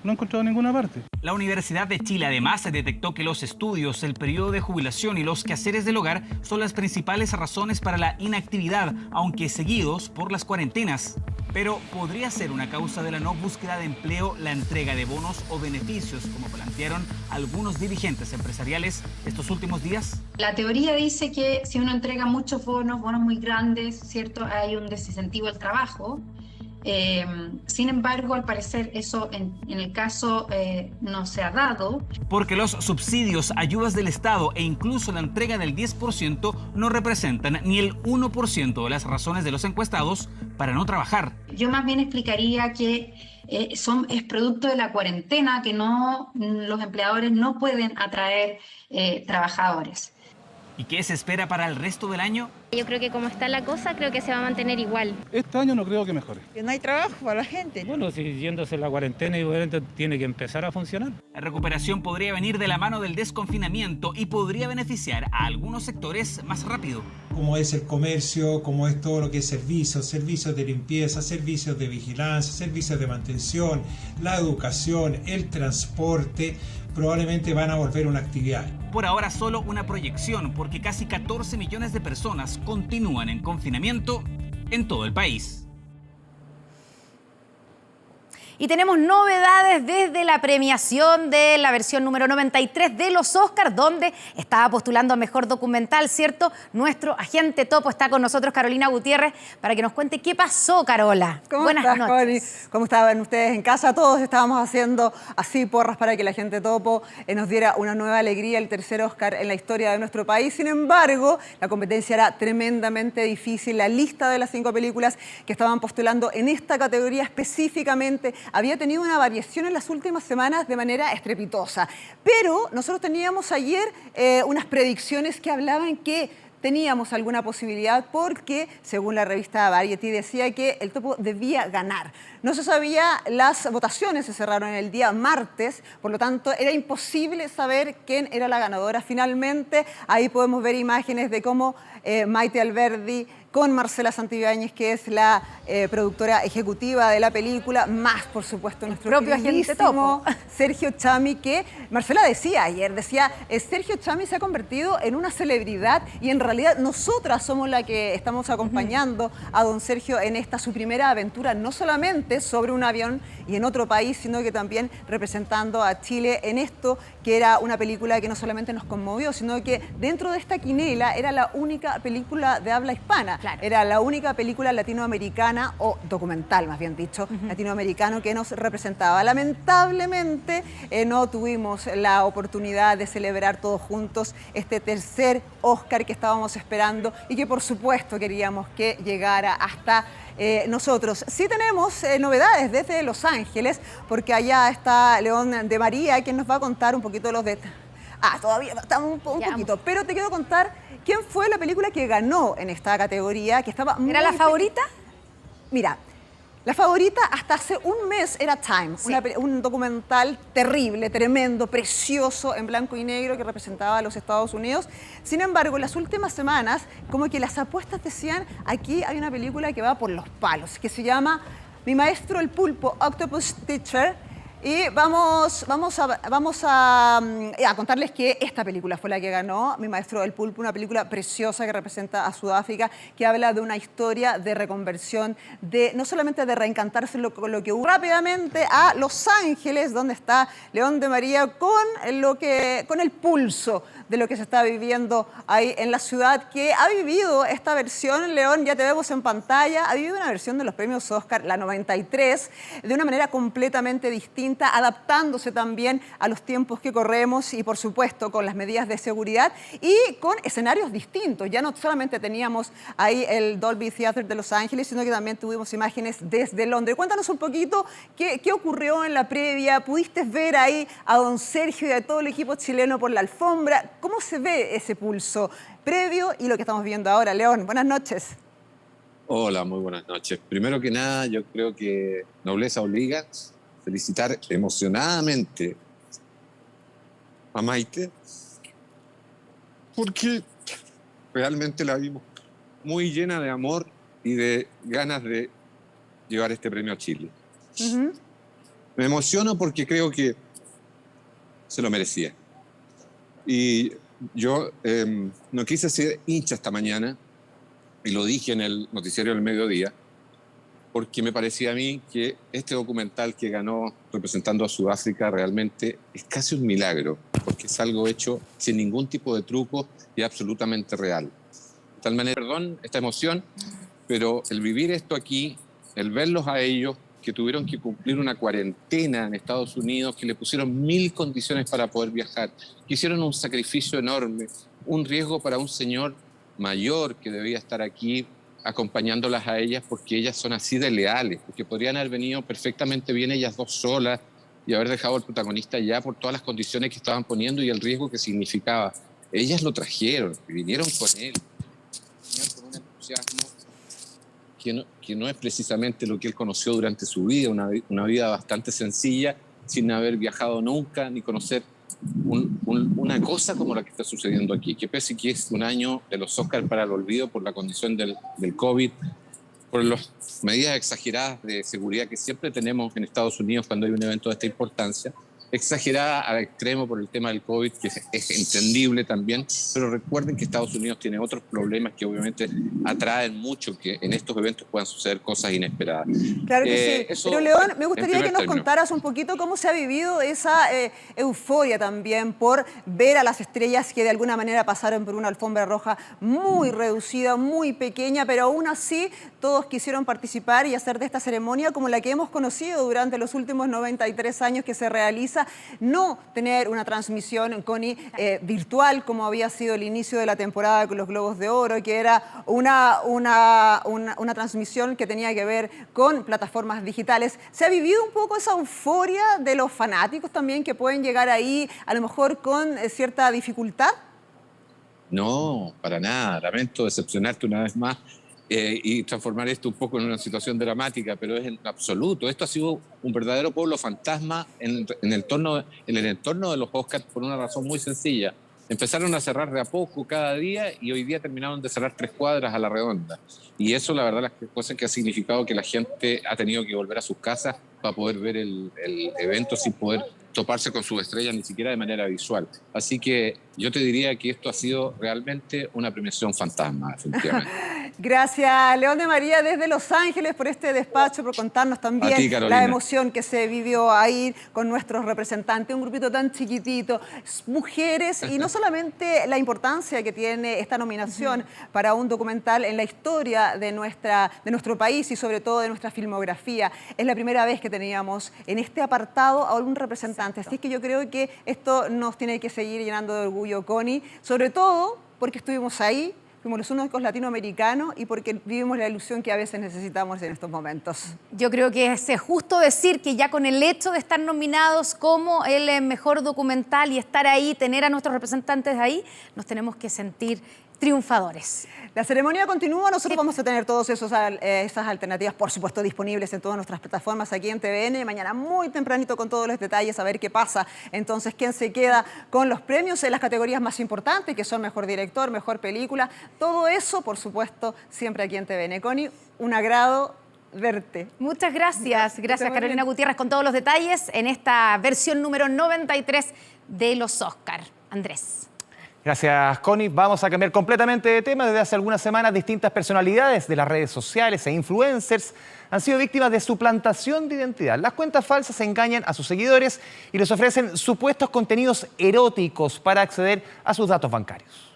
no he encontrado en ninguna parte. La Universidad de Chile además detectó que los estudios, el periodo de jubilación y los quehaceres del hogar son las principales razones para la inactividad, aunque seguidos por las cuarentenas. Pero ¿podría ser una causa de la no búsqueda de empleo la entrega de bonos o beneficios, como plantearon algunos dirigentes empresariales estos últimos días? La teoría dice que si uno entrega muchos bonos muy grandes, ¿cierto? Hay un desincentivo al trabajo. Sin embargo, al parecer eso en el caso no se ha dado. Porque los subsidios, ayudas del Estado e incluso la entrega del 10% no representan ni el 1% de las razones de los encuestados para no trabajar. Yo más bien explicaría que es producto de la cuarentena, que los empleadores no pueden atraer trabajadores. ¿Y qué se espera para el resto del año? Yo creo que como está la cosa, creo que se va a mantener igual. Este año no creo que mejore. Que no hay trabajo para la gente. Bueno, si yéndose la cuarentena y tiene que empezar a funcionar. La recuperación podría venir de la mano del desconfinamiento y podría beneficiar a algunos sectores más rápido. Como es el comercio, como es todo lo que es servicios de limpieza, servicios de vigilancia, servicios de mantención, la educación, el transporte, probablemente van a volver una actividad. Por ahora solo una proyección, porque casi 14 millones de personas continúan en confinamiento en todo el país. Y tenemos novedades desde la premiación de la versión número 93 de los Oscars, donde estaba postulando a Mejor Documental, ¿cierto? Nuestro agente topo está con nosotros, Carolina Gutiérrez, para que nos cuente qué pasó, Carola. Buenas noches. Connie? ¿Cómo estaban ustedes en casa? Todos estábamos haciendo así porras para que la agente topo nos diera una nueva alegría, el tercer Oscar en la historia de nuestro país. Sin embargo, la competencia era tremendamente difícil. La lista de las 5 películas que estaban postulando en esta categoría específicamente había tenido una variación en las últimas semanas de manera estrepitosa. Pero nosotros teníamos ayer unas predicciones que hablaban que teníamos alguna posibilidad porque, según la revista Variety, decía que el topo debía ganar. No se sabía, las votaciones se cerraron el día martes, por lo tanto era imposible saber quién era la ganadora. Finalmente, ahí podemos ver imágenes de cómo Maite Alberdi con Marcela Santibáñez, que es la productora ejecutiva de la película, más por supuesto nuestro propio agente topo, Sergio Chami, que Marcela decía ayer, Sergio Chami se ha convertido en una celebridad y en realidad nosotras somos la que estamos acompañando a don Sergio en esta su primera aventura, no solamente sobre un avión y en otro país, sino que también representando a Chile en esto, que era una película que no solamente nos conmovió, sino que dentro de esta quinela era la única película de habla hispana. Claro. Era la única película latinoamericana, o documental más bien dicho, latinoamericano que nos representaba. Lamentablemente no tuvimos la oportunidad de celebrar todos juntos este tercer Oscar que estábamos esperando y que por supuesto queríamos que llegara hasta nosotros. Sí tenemos novedades desde Los Ángeles, porque allá está León de María, quien nos va a contar un poquito de los detalles. Todavía estamos un poquito, pero te quiero contar quién fue la película que ganó en esta categoría, que estaba muy... ¿Era la favorita? Mira, la favorita hasta hace un mes era Time, sí. Un documental terrible, tremendo, precioso, en blanco y negro, que representaba a los Estados Unidos. Sin embargo, en las últimas semanas, como que las apuestas decían, aquí hay una película que va por los palos, que se llama Mi Maestro el Pulpo, Octopus Teacher. Y vamos a contarles que esta película fue la que ganó, Mi Maestro del Pulpo, una película preciosa que representa a Sudáfrica, que habla de una historia de reconversión, no solamente de reencantarse con lo que hubo. Rápidamente a Los Ángeles, donde está León de María con el pulso de lo que se está viviendo ahí en la ciudad, que ha vivido esta versión, León, ya te vemos en pantalla, ha vivido una versión de los premios Oscar, la 93, de una manera completamente distinta. distinta, adaptándose también a los tiempos que corremos y, por supuesto, con las medidas de seguridad y con escenarios distintos. Ya no solamente teníamos ahí el Dolby Theatre de Los Ángeles, sino que también tuvimos imágenes desde Londres. Cuéntanos un poquito qué ocurrió en la previa. ¿Pudiste ver ahí a don Sergio y a todo el equipo chileno por la alfombra? ¿Cómo se ve ese pulso previo y lo que estamos viendo ahora? León, buenas noches. Hola, muy buenas noches. Primero que nada, yo creo que nobleza obliga felicitar emocionadamente a Maite, porque realmente la vimos muy llena de amor y de ganas de llevar este premio a Chile. Me emociono porque creo que se lo merecía. Y yo no quise ser hincha esta mañana, y lo dije en el noticiario del mediodía, porque me parecía a mí que este documental que ganó representando a Sudáfrica realmente es casi un milagro, porque es algo hecho sin ningún tipo de truco y absolutamente real. De tal manera, perdón esta emoción, pero el vivir esto aquí, el verlos a ellos, que tuvieron que cumplir una cuarentena en Estados Unidos, que le pusieron 1000 condiciones para poder viajar, que hicieron un sacrificio enorme, un riesgo para un señor mayor que debía estar aquí acompañándolas a ellas porque ellas son así de leales, porque podrían haber venido perfectamente bien ellas dos solas y haber dejado al protagonista ya por todas las condiciones que estaban poniendo y el riesgo que significaba. Ellas lo trajeron, vinieron con él, vinieron con un entusiasmo que no es precisamente lo que él conoció durante su vida, una vida bastante sencilla, sin haber viajado nunca ni conocer una cosa como la que está sucediendo aquí, que pese que es un año de los Oscars para el olvido por la condición del COVID, por las medidas exageradas de seguridad que siempre tenemos en Estados Unidos cuando hay un evento de esta importancia, exagerada al extremo por el tema del COVID, que es entendible también, pero recuerden que Estados Unidos tiene otros problemas que obviamente atraen mucho que en estos eventos puedan suceder cosas inesperadas. Claro que sí. Pero León, me gustaría que nos contaras un poquito cómo se ha vivido esa euforia también por ver a las estrellas que de alguna manera pasaron por una alfombra roja muy reducida, muy pequeña, pero aún así todos quisieron participar y hacer de esta ceremonia como la que hemos conocido durante los últimos 93 años que se realiza. No tener una transmisión, Connie, virtual, como había sido el inicio de la temporada con los Globos de Oro, que era una transmisión que tenía que ver con plataformas digitales. ¿Se ha vivido un poco esa euforia de los fanáticos también que pueden llegar ahí, a lo mejor con cierta dificultad? No, para nada. Lamento decepcionarte una vez más. Y transformar esto un poco en una situación dramática, pero es en absoluto. Esto ha sido un verdadero pueblo fantasma en el entorno de los Oscars por una razón muy sencilla. Empezaron a cerrar de a poco cada día y hoy día terminaron de cerrar 3 cuadras a la redonda. Y eso, la verdad, las cosas que ha significado que la gente ha tenido que volver a sus casas para poder ver el evento sin poder toparse con sus estrellas ni siquiera de manera visual. Así que yo te diría que esto ha sido realmente una premiación fantasma, efectivamente. Gracias, León de María, desde Los Ángeles, por este despacho, por contarnos también la emoción que se vivió ahí con nuestros representantes, un grupito tan chiquitito, mujeres, y no solamente la importancia que tiene esta nominación para un documental en la historia de nuestro país y sobre todo de nuestra filmografía. Es la primera vez que teníamos en este apartado a un representante, así que yo creo que esto nos tiene que seguir llenando de orgullo, Connie, sobre todo porque estuvimos ahí, fuimos los únicos latinoamericanos y porque vivimos la ilusión que a veces necesitamos en estos momentos. Yo creo que es justo decir que ya con el hecho de estar nominados como el mejor documental y estar ahí, tener a nuestros representantes ahí, nos tenemos que sentir triunfadores. La ceremonia continúa, nosotros vamos a tener todas esas alternativas, por supuesto, disponibles en todas nuestras plataformas aquí en TVN. Mañana muy tempranito con todos los detalles, a ver qué pasa. Entonces, ¿quién se queda con los premios en las categorías más importantes, que son mejor director, mejor película? Todo eso, por supuesto, siempre aquí en TVN. Connie, un agrado verte. Muchas gracias. Gracias, Carolina Gutiérrez, con todos los detalles en esta versión número 93 de los Oscar. Andrés. Gracias, Connie. Vamos a cambiar completamente de tema. Desde hace algunas semanas, distintas personalidades de las redes sociales e influencers han sido víctimas de suplantación de identidad. Las cuentas falsas engañan a sus seguidores y les ofrecen supuestos contenidos eróticos para acceder a sus datos bancarios.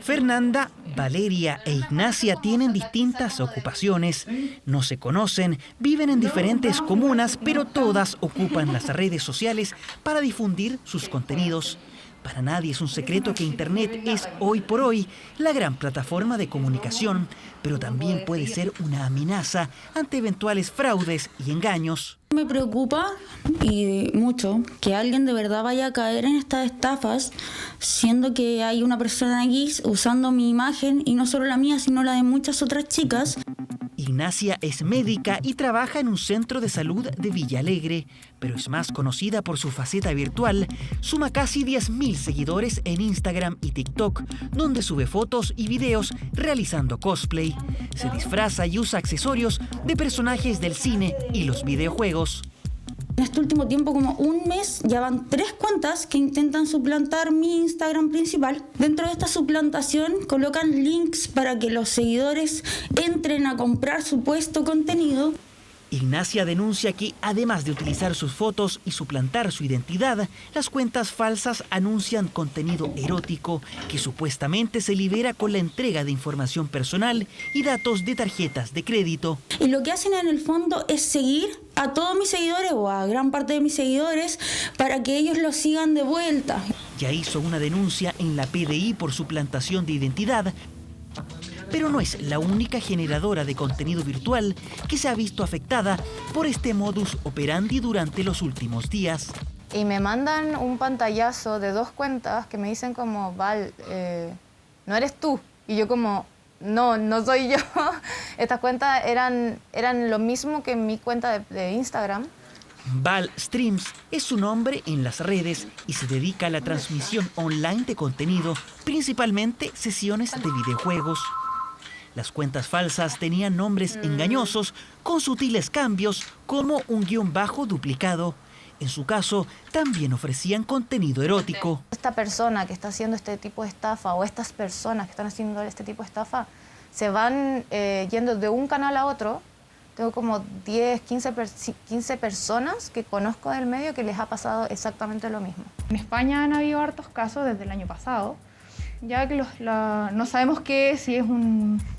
Fernanda, Valeria e Ignacia tienen distintas ocupaciones, no se conocen, viven en diferentes comunas, pero todas ocupan las redes sociales para difundir sus contenidos. Para nadie es un secreto que Internet es hoy por hoy la gran plataforma de comunicación, pero también puede ser una amenaza ante eventuales fraudes y engaños. Me preocupa y mucho que alguien de verdad vaya a caer en estas estafas, siendo que hay una persona aquí usando mi imagen, y no solo la mía, sino la de muchas otras chicas. Ignacia es médica y trabaja en un centro de salud de Villa Alegre, pero es más conocida por su faceta virtual. Suma casi 10.000 seguidores en Instagram y TikTok, donde sube fotos y videos realizando cosplay. Se disfraza y usa accesorios de personajes del cine y los videojuegos. En este último tiempo, como un mes, ya van 3 cuentas que intentan suplantar mi Instagram principal. Dentro de esta suplantación colocan links para que los seguidores entren a comprar supuesto contenido. Ignacia denuncia que, además de utilizar sus fotos y suplantar su identidad, las cuentas falsas anuncian contenido erótico que supuestamente se libera con la entrega de información personal y datos de tarjetas de crédito. Y lo que hacen en el fondo es seguir a todos mis seguidores o a gran parte de mis seguidores para que ellos los sigan de vuelta. Ya hizo una denuncia en la PDI por suplantación de identidad, pero no es la única generadora de contenido virtual que se ha visto afectada por este modus operandi durante los últimos días. Y me mandan un pantallazo de 2 cuentas que me dicen como, Val, no eres tú. Y yo como, no soy yo. Estas cuentas eran lo mismo que mi cuenta de Instagram. Val Streams es su nombre en las redes y se dedica a la transmisión online de contenido, principalmente sesiones de videojuegos. Las cuentas falsas tenían nombres engañosos con sutiles cambios como un _ duplicado. En su caso, también ofrecían contenido erótico. Esta persona que está haciendo este tipo de estafa o estas personas que están haciendo este tipo de estafa se van yendo de un canal a otro. Tengo como 10, 15 personas que conozco del medio que les ha pasado exactamente lo mismo. En España han habido hartos casos desde el año pasado, ya que no sabemos si es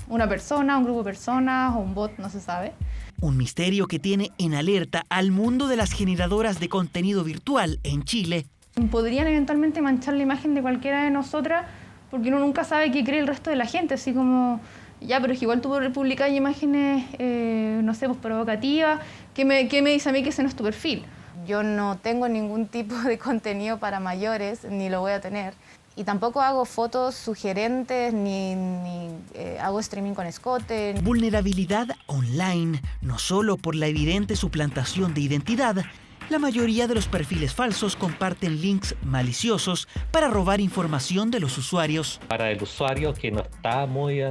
una persona, un grupo de personas o un bot, no se sabe. Un misterio que tiene en alerta al mundo de las generadoras de contenido virtual en Chile. Podrían eventualmente manchar la imagen de cualquiera de nosotras porque uno nunca sabe qué cree el resto de la gente, así como, ya, pero es que igual tú publicas imágenes, no sé, pues provocativas, ¿qué me dice a mí que ese no es tu perfil? Yo no tengo ningún tipo de contenido para mayores, ni lo voy a tener. Y tampoco hago fotos sugerentes ni hago streaming con escote. Vulnerabilidad online, no solo por la evidente suplantación de identidad. La mayoría de los perfiles falsos comparten links maliciosos para robar información de los usuarios. Para el usuario que no está muy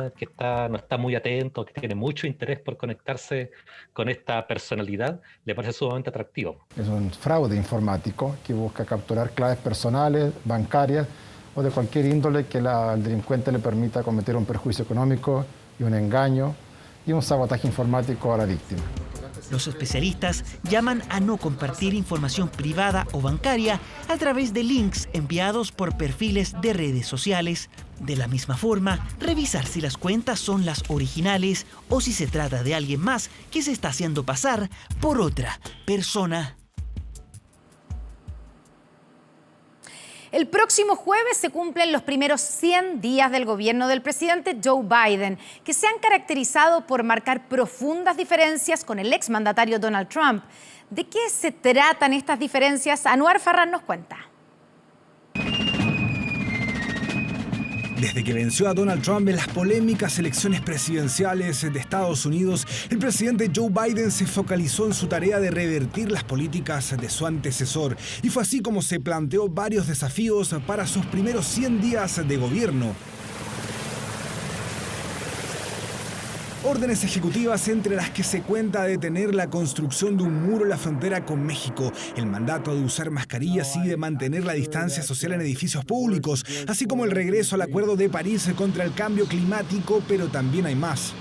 atento, que tiene mucho interés por conectarse con esta personalidad, le parece sumamente atractivo. Es un fraude informático que busca capturar claves personales, bancarias, o de cualquier índole que al delincuente le permita cometer un perjuicio económico y un engaño y un sabotaje informático a la víctima. Los especialistas llaman a no compartir información privada o bancaria a través de links enviados por perfiles de redes sociales. De la misma forma, revisar si las cuentas son las originales o si se trata de alguien más que se está haciendo pasar por otra persona. El próximo jueves se cumplen los primeros 100 días del gobierno del presidente Joe Biden, que se han caracterizado por marcar profundas diferencias con el exmandatario Donald Trump. ¿De qué se tratan estas diferencias? Anuar Farrán nos cuenta. Desde que venció a Donald Trump en las polémicas elecciones presidenciales de Estados Unidos, el presidente Joe Biden se focalizó en su tarea de revertir las políticas de su antecesor. Y fue así como se planteó varios desafíos para sus primeros 100 días de gobierno. Órdenes ejecutivas entre las que se cuenta detener la construcción de un muro en la frontera con México, el mandato de usar mascarillas y de mantener la distancia social en edificios públicos, así como el regreso al Acuerdo de París contra el cambio climático, pero también hay más.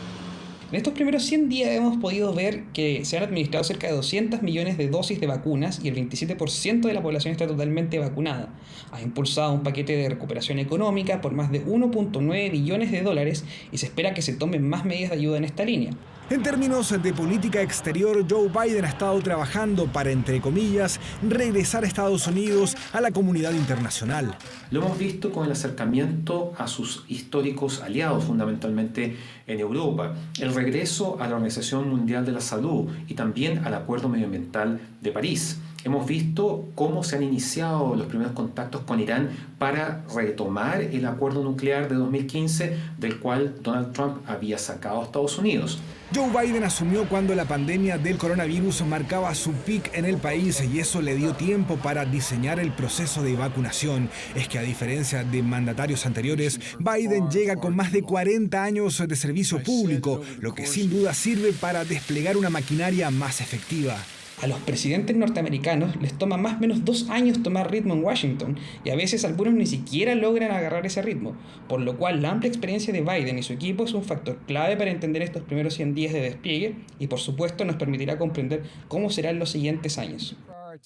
En estos primeros 100 días hemos podido ver que se han administrado cerca de 200 millones de dosis de vacunas y el 27% de la población está totalmente vacunada. Ha impulsado un paquete de recuperación económica por más de 1.9 billones de dólares y se espera que se tomen más medidas de ayuda en esta línea. En términos de política exterior, Joe Biden ha estado trabajando para, entre comillas, regresar a Estados Unidos a la comunidad internacional. Lo hemos visto con el acercamiento a sus históricos aliados, fundamentalmente en Europa, el regreso a la Organización Mundial de la Salud y también al Acuerdo Medioambiental de París. Hemos visto cómo se han iniciado los primeros contactos con Irán para retomar el acuerdo nuclear de 2015, del cual Donald Trump había sacado a Estados Unidos. Joe Biden asumió cuando la pandemia del coronavirus marcaba su pic en el país y eso le dio tiempo para diseñar el proceso de vacunación. Es que a diferencia de mandatarios anteriores, Biden llega con más de 40 años de servicio público, lo que sin duda sirve para desplegar una maquinaria más efectiva. A los presidentes norteamericanos les toma más o menos 2 años tomar ritmo en Washington y a veces algunos ni siquiera logran agarrar ese ritmo, por lo cual la amplia experiencia de Biden y su equipo es un factor clave para entender estos primeros 100 días de despliegue y por supuesto nos permitirá comprender cómo serán los siguientes años.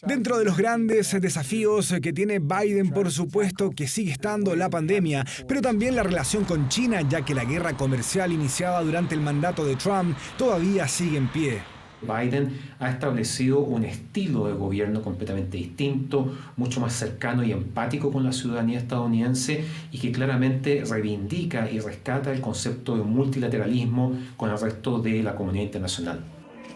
Dentro de los grandes desafíos que tiene Biden, por supuesto que sigue estando la pandemia, pero también la relación con China, ya que la guerra comercial iniciada durante el mandato de Trump todavía sigue en pie. Biden ha establecido un estilo de gobierno completamente distinto, mucho más cercano y empático con la ciudadanía estadounidense y que claramente reivindica y rescata el concepto de multilateralismo con el resto de la comunidad internacional.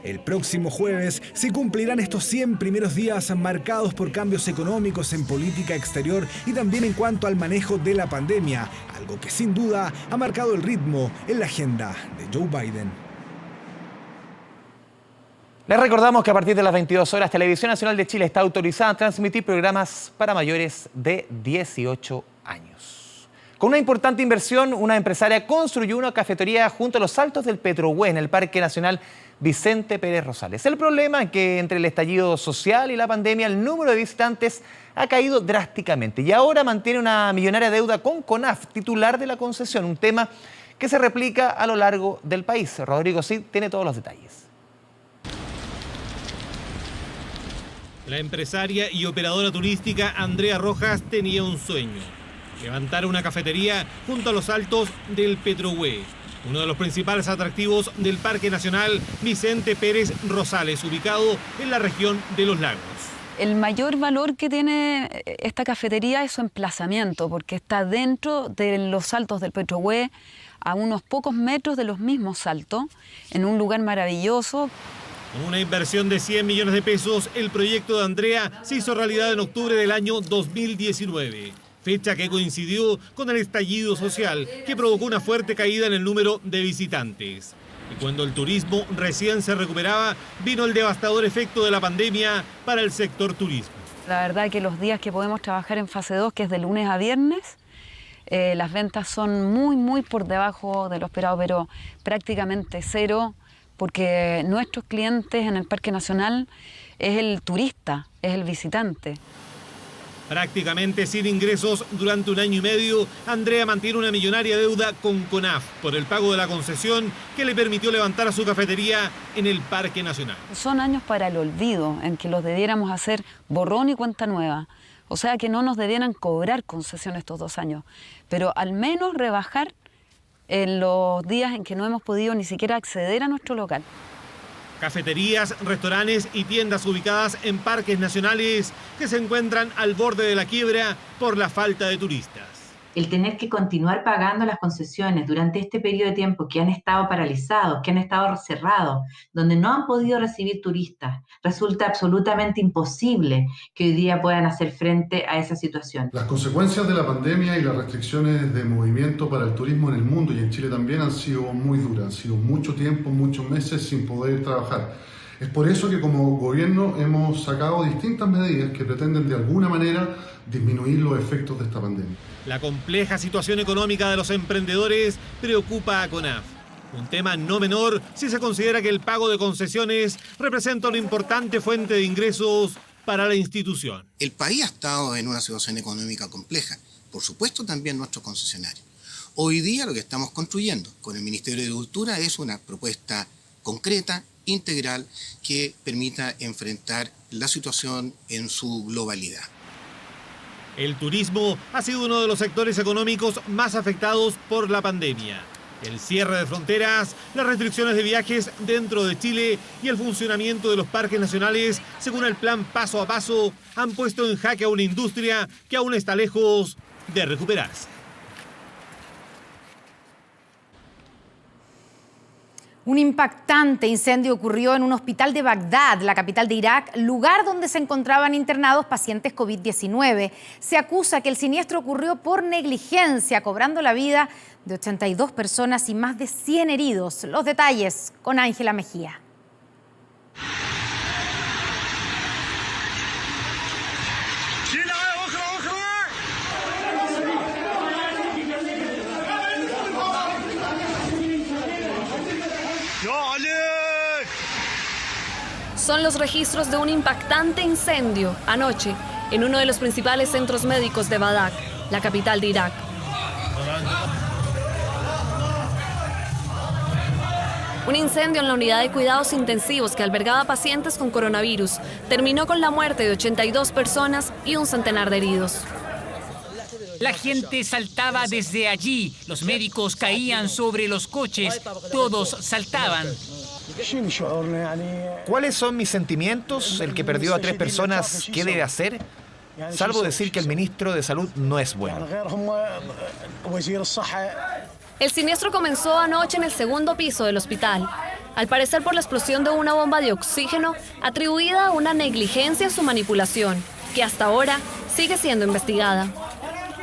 El próximo jueves se cumplirán estos 100 primeros días marcados por cambios económicos en política exterior y también en cuanto al manejo de la pandemia, algo que sin duda ha marcado el ritmo en la agenda de Joe Biden. Les recordamos que a partir de las 22 horas, Televisión Nacional de Chile está autorizada a transmitir programas para mayores de 18 años. Con una importante inversión, una empresaria construyó una cafetería junto a los Altos del Petrohue en el Parque Nacional Vicente Pérez Rosales. El problema es que entre el estallido social y la pandemia, el número de visitantes ha caído drásticamente y ahora mantiene una millonaria deuda con CONAF, titular de la concesión, un tema que se replica a lo largo del país. Rodrigo Cid tiene todos los detalles. La empresaria y operadora turística Andrea Rojas tenía un sueño: levantar una cafetería junto a los Altos del Petrohue, uno de los principales atractivos del Parque Nacional Vicente Pérez Rosales, ubicado en la región de Los Lagos. El mayor valor que tiene esta cafetería es su emplazamiento, porque está dentro de los Altos del Petrohue, a unos pocos metros de los mismos Altos, en un lugar maravilloso. Con una inversión de 100 millones de pesos, el proyecto de Andrea se hizo realidad en octubre del año 2019, fecha que coincidió con el estallido social que provocó una fuerte caída en el número de visitantes. Y cuando el turismo recién se recuperaba, vino el devastador efecto de la pandemia para el sector turismo. La verdad que los días que podemos trabajar en fase 2, que es de lunes a viernes, las ventas son muy por debajo de lo esperado, pero prácticamente cero, porque nuestros clientes en el Parque Nacional es el turista, es el visitante. Prácticamente sin ingresos durante 1 año y medio, Andrea mantiene una millonaria deuda con CONAF por el pago de la concesión que le permitió levantar su cafetería en el Parque Nacional. Son años para el olvido, en que los debiéramos hacer borrón y cuenta nueva. O sea, que no nos debieran cobrar concesión estos 2 años, pero al menos rebajar en los días en que no hemos podido ni siquiera acceder a nuestro local. Cafeterías, restaurantes y tiendas ubicadas en parques nacionales que se encuentran al borde de la quiebra por la falta de turistas. El tener que continuar pagando las concesiones durante este periodo de tiempo que han estado paralizados, que han estado cerrados, donde no han podido recibir turistas, resulta absolutamente imposible que hoy día puedan hacer frente a esa situación. Las consecuencias de la pandemia y las restricciones de movimiento para el turismo en el mundo y en Chile también han sido muy duras, han sido mucho tiempo, muchos meses sin poder trabajar. Es por eso que como gobierno hemos sacado distintas medidas que pretenden de alguna manera disminuir los efectos de esta pandemia. La compleja situación económica de los emprendedores preocupa a CONAF. Un tema no menor si se considera que el pago de concesiones representa una importante fuente de ingresos para la institución. El país ha estado en una situación económica compleja, por supuesto también nuestros concesionarios. Hoy día lo que estamos construyendo con el Ministerio de Agricultura es una propuesta concreta, integral, que permita enfrentar la situación en su globalidad. El turismo ha sido uno de los sectores económicos más afectados por la pandemia. El cierre de fronteras, las restricciones de viajes dentro de Chile y el funcionamiento de los parques nacionales, según el plan paso a paso, han puesto en jaque a una industria que aún está lejos de recuperarse. Un impactante incendio ocurrió en un hospital de Bagdad, la capital de Irak, lugar donde se encontraban internados pacientes COVID-19. Se acusa que el siniestro ocurrió por negligencia, cobrando la vida de 82 personas y más de 100 heridos. Los detalles con Ángela Mejía. Son los registros de un impactante incendio anoche en uno de los principales centros médicos de Bagdad, la capital de Irak. Un incendio en la unidad de cuidados intensivos que albergaba pacientes con coronavirus terminó con la muerte de 82 personas y un centenar de heridos. La gente saltaba desde allí, los médicos caían sobre los coches, todos saltaban. ¿Cuáles son mis sentimientos? El que perdió a 3 personas, ¿qué debe hacer? Salvo decir que el ministro de Salud no es bueno. El siniestro comenzó anoche en el segundo piso del hospital, al parecer por la explosión de una bomba de oxígeno atribuida a una negligencia en su manipulación, que hasta ahora sigue siendo investigada.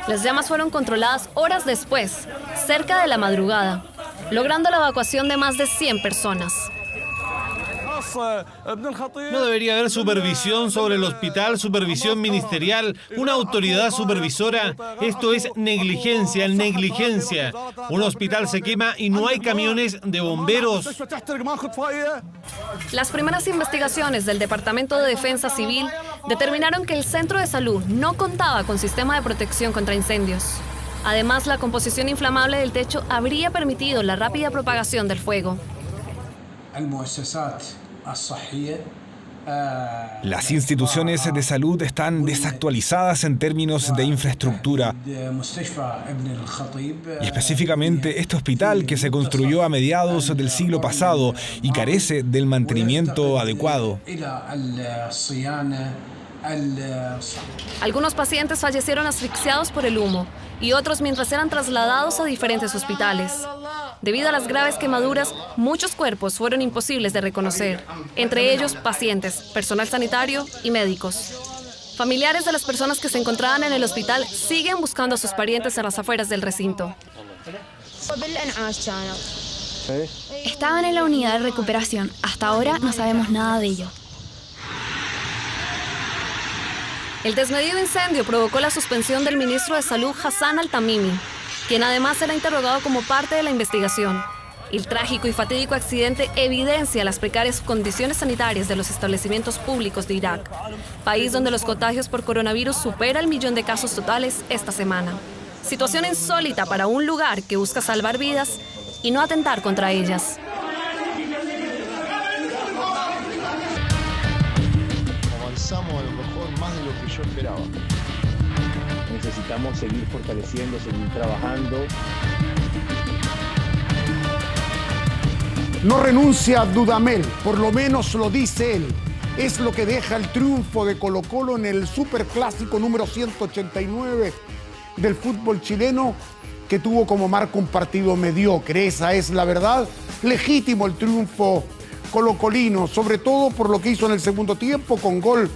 Las llamas fueron controladas horas después, cerca de la madrugada, logrando la evacuación de más de 100 personas. No debería haber supervisión sobre el hospital, supervisión ministerial, una autoridad supervisora. Esto es negligencia, negligencia. Un hospital se quema y no hay camiones de bomberos. Las primeras investigaciones del Departamento de Defensa Civil determinaron que el centro de salud no contaba con sistema de protección contra incendios. Además, la composición inflamable del techo habría permitido la rápida propagación del fuego. Las instituciones de salud están desactualizadas en términos de infraestructura. Y específicamente este hospital que se construyó a mediados del siglo pasado y carece del mantenimiento adecuado. Algunos pacientes fallecieron asfixiados por el humo y otros mientras eran trasladados a diferentes hospitales. Debido a las graves quemaduras, muchos cuerpos fueron imposibles de reconocer, entre ellos pacientes, personal sanitario y médicos. Familiares de las personas que se encontraban en el hospital siguen buscando a sus parientes en las afueras del recinto. Estaban en la unidad de recuperación. Hasta ahora no sabemos nada de ello. El desmedido incendio provocó la suspensión del ministro de Salud Hassan Al-Tamimi, quien además será interrogado como parte de la investigación. El trágico y fatídico accidente evidencia las precarias condiciones sanitarias de los establecimientos públicos de Irak, país donde los contagios por coronavirus supera el 1.000.000 de casos totales esta semana. Situación insólita para un lugar que busca salvar vidas y no atentar contra ellas. Avanzamos a lo mejor más de lo que yo esperaba. Necesitamos seguir fortaleciendo, seguir trabajando. No renuncia a Dudamel, por lo menos lo dice él. Es lo que deja el triunfo de Colo-Colo en el superclásico número 189 del fútbol chileno, que tuvo como marca un partido mediocre. Esa es la verdad. Legítimo el triunfo colocolino, sobre todo por lo que hizo en el segundo tiempo con gol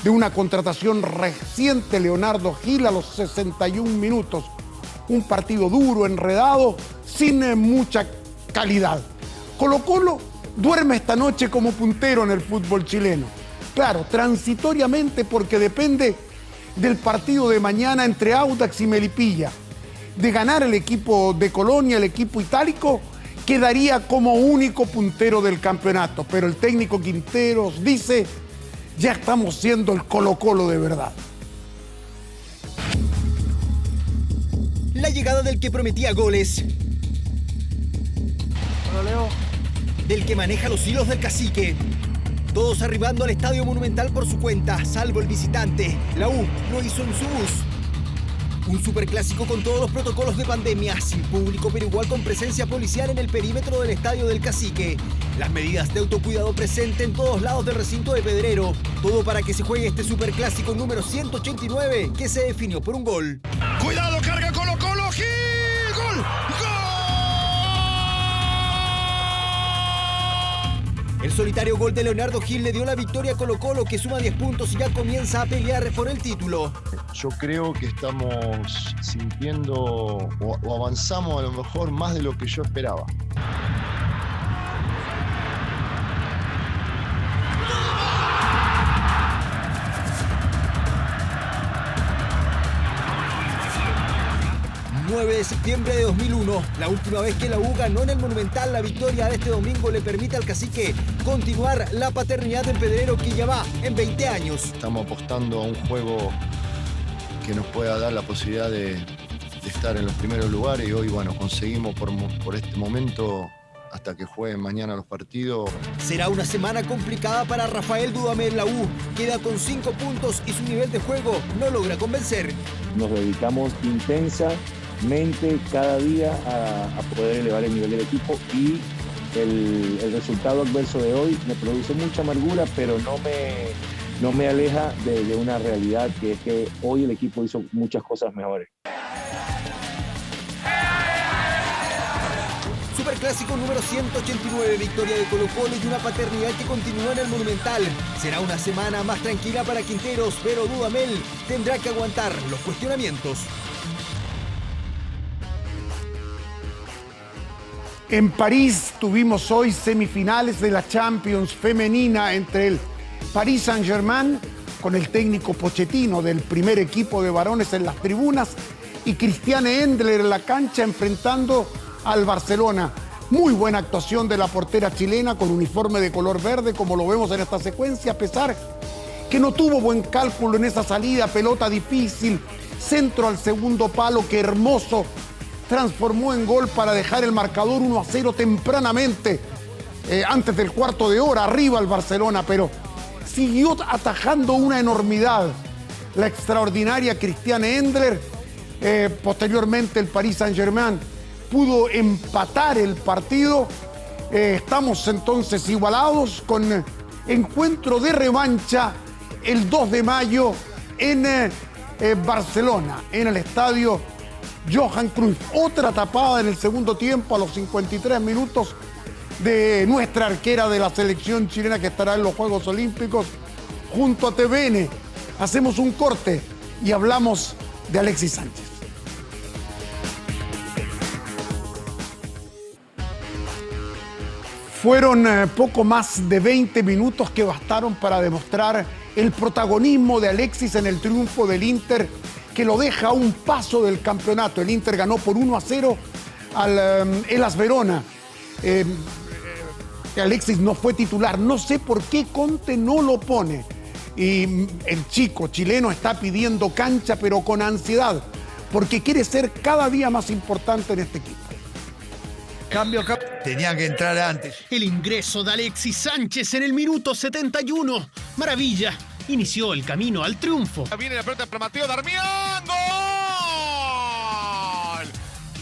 de una contratación reciente, Leonardo Gil, a los 61 minutos. Un partido duro, enredado, sin mucha calidad. Colo-Colo duerme esta noche como puntero en el fútbol chileno. Claro, transitoriamente, porque depende del partido de mañana entre Audax y Melipilla. De ganar el equipo de Colonia, el equipo itálico, quedaría como único puntero del campeonato. Pero el técnico Quinteros dice: ya estamos siendo el Colo-Colo de verdad. la llegada del que prometía goles. Hola, Leo. Del que maneja los hilos del cacique. Todos arribando al Estadio Monumental por su cuenta, salvo el visitante. La U lo hizo en su bus. Un superclásico con todos los protocolos de pandemia, sin público pero igual con presencia policial en el perímetro del Estadio del Cacique. Las medidas de autocuidado presentes en todos lados del recinto de Pedrero. Todo para que se juegue este superclásico número 189 que se definió por un gol. ¡Cuidado, carga Colo-Colo! ¡Gil! ¡Gol! El solitario gol de Leonardo Gil le dio la victoria a Colo-Colo, que suma 10 puntos y ya comienza a pelear por el título. Yo creo que estamos sintiendo o avanzamos a lo mejor más de lo que yo esperaba. El 9 de septiembre de 2001, la última vez que la U ganó en el Monumental. La victoria de este domingo le permite al cacique continuar la paternidad en Pedrero, que ya va en 20 años. Estamos apostando a un juego que nos pueda dar la posibilidad de estar en los primeros lugares y hoy, bueno, conseguimos por este momento hasta que jueguen mañana los partidos. Será una semana complicada para Rafael Dudamel. La U queda con 5 puntos y su nivel de juego no logra convencer. Nos dedicamos intensamente cada día a poder elevar el nivel del equipo y el resultado adverso de hoy me produce mucha amargura, pero no me aleja de una realidad, que es que hoy el equipo hizo muchas cosas mejores. Superclásico número 189, victoria de Colo-Colo y una paternidad que continúa en el Monumental. Será una semana más tranquila para Quinteros, pero Dudamel tendrá que aguantar los cuestionamientos. En París tuvimos hoy semifinales de la Champions femenina entre el Paris Saint-Germain, con el técnico Pochettino del primer equipo de varones en las tribunas, y Christiane Endler en la cancha enfrentando al Barcelona. Muy buena actuación de la portera chilena con uniforme de color verde, como lo vemos en esta secuencia, a pesar que no tuvo buen cálculo en esa salida, pelota difícil, centro al segundo palo que Hermoso transformó en gol para dejar el marcador 1-0 tempranamente, antes del cuarto de hora, arriba el Barcelona, pero siguió atajando una enormidad la extraordinaria Christiane Endler. Posteriormente el Paris Saint-Germain pudo empatar el partido. Estamos entonces igualados con encuentro de revancha el 2 de mayo en Barcelona, en el estadio Johan Cruyff. Otra tapada en el segundo tiempo a los 53 minutos de nuestra arquera de la selección chilena, que estará en los Juegos Olímpicos junto a TVN. Hacemos un corte y hablamos de Alexis Sánchez. Fueron poco más de 20 minutos que bastaron para demostrar el protagonismo de Alexis en el triunfo del Inter, que lo deja a un paso del campeonato. El Inter ganó por 1-0 al Hellas Verona. Alexis no fue titular. No sé por qué Conte no lo pone. Y el chico chileno está pidiendo cancha, pero con ansiedad, porque quiere ser cada día más importante en este equipo. Tenía que entrar antes. El ingreso de Alexis Sánchez en el minuto 71. Maravilla. Inició el camino al triunfo. Viene la pelota para Mateo Darmian. ¡Gol!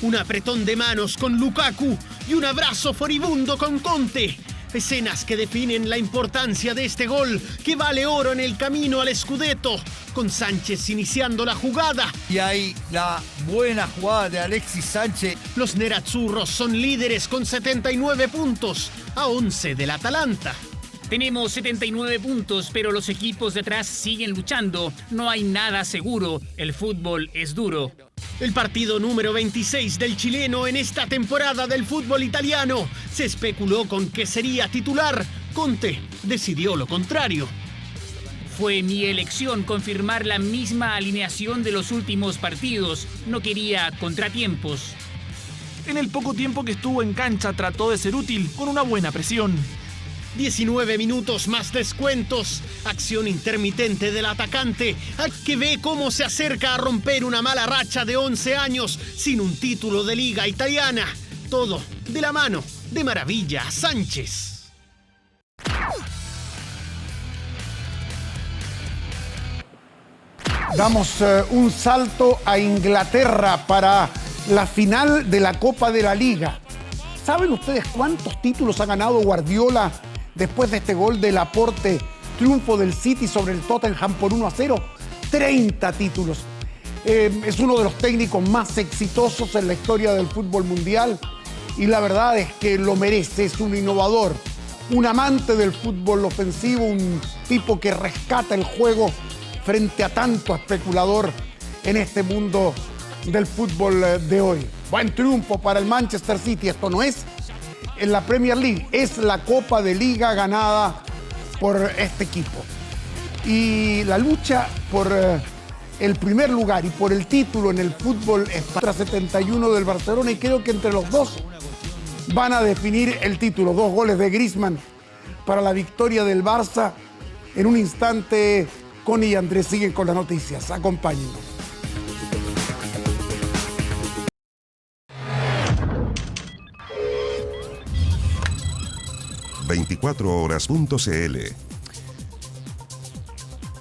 Un apretón de manos con Lukaku y un abrazo furibundo con Conte. Escenas que definen la importancia de este gol, que vale oro en el camino al Scudetto, con Sánchez iniciando la jugada. Y ahí la buena jugada de Alexis Sánchez. Los nerazzurros son líderes con 79 puntos, a 11 del Atalanta. Tenemos 79 puntos, pero los equipos de atrás siguen luchando. No hay nada seguro. El fútbol es duro. El partido número 26 del chileno en esta temporada del fútbol italiano. Se especuló con que sería titular. Conte decidió lo contrario. Fue mi elección confirmar la misma alineación de los últimos partidos. No quería contratiempos. En el poco tiempo que estuvo en cancha trató de ser útil con una buena presión. 19 minutos más descuentos. Acción intermitente del atacante, que ve cómo se acerca a romper una mala racha de 11 años sin un título de liga italiana. Todo de la mano de Maravilla Sánchez. Damos un salto a Inglaterra para la final de la Copa de la Liga. ¿Saben ustedes cuántos títulos ha ganado Guardiola después de este gol de Laporte, triunfo del City sobre el Tottenham por 1-0? 30 títulos. Es uno de los técnicos más exitosos en la historia del fútbol mundial y la verdad es que lo merece. Es un innovador, un amante del fútbol ofensivo, un tipo que rescata el juego frente a tanto especulador en este mundo del fútbol de hoy. Buen triunfo para el Manchester City. Esto no es en la Premier League, es la Copa de Liga ganada por este equipo. Y la lucha por el primer lugar y por el título en el fútbol es para 71 del Barcelona y creo que entre los dos van a definir el título. 2 goles de Griezmann para la victoria del Barça. En un instante, Connie y Andrés siguen con las noticias. Acompáñennos. ...24horas.cl.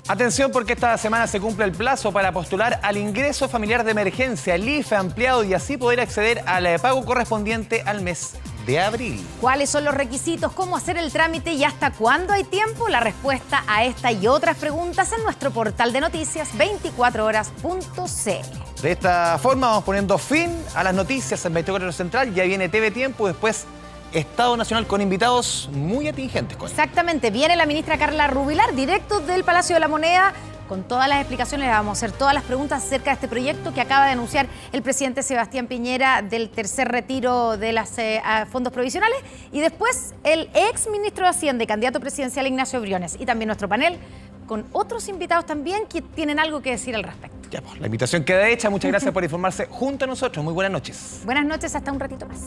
Atención porque esta semana se cumple el plazo para postular al ingreso familiar de emergencia, el IFE ampliado y así poder acceder al pago correspondiente al mes de abril. ¿Cuáles son los requisitos? ¿Cómo hacer el trámite? ¿Y hasta cuándo hay tiempo? La respuesta a esta y otras preguntas en nuestro portal de noticias 24horas.cl. De esta forma vamos poniendo fin a las noticias en 24 Horas Central. Ya viene TV Tiempo, después Estado Nacional con invitados muy atingentes. Exactamente, viene la ministra Carla Rubilar, directo del Palacio de la Moneda, con todas las explicaciones. Le vamos a hacer todas las preguntas acerca de este proyecto que acaba de anunciar el presidente Sebastián Piñera del tercer retiro de los fondos provisionales. Y después el ex ministro de Hacienda y candidato presidencial Ignacio Briones. Y también nuestro panel con otros invitados también que tienen algo que decir al respecto. Ya, pues, la invitación queda hecha. Muchas gracias por informarse junto a nosotros. Muy buenas noches. Buenas noches, hasta un ratito más.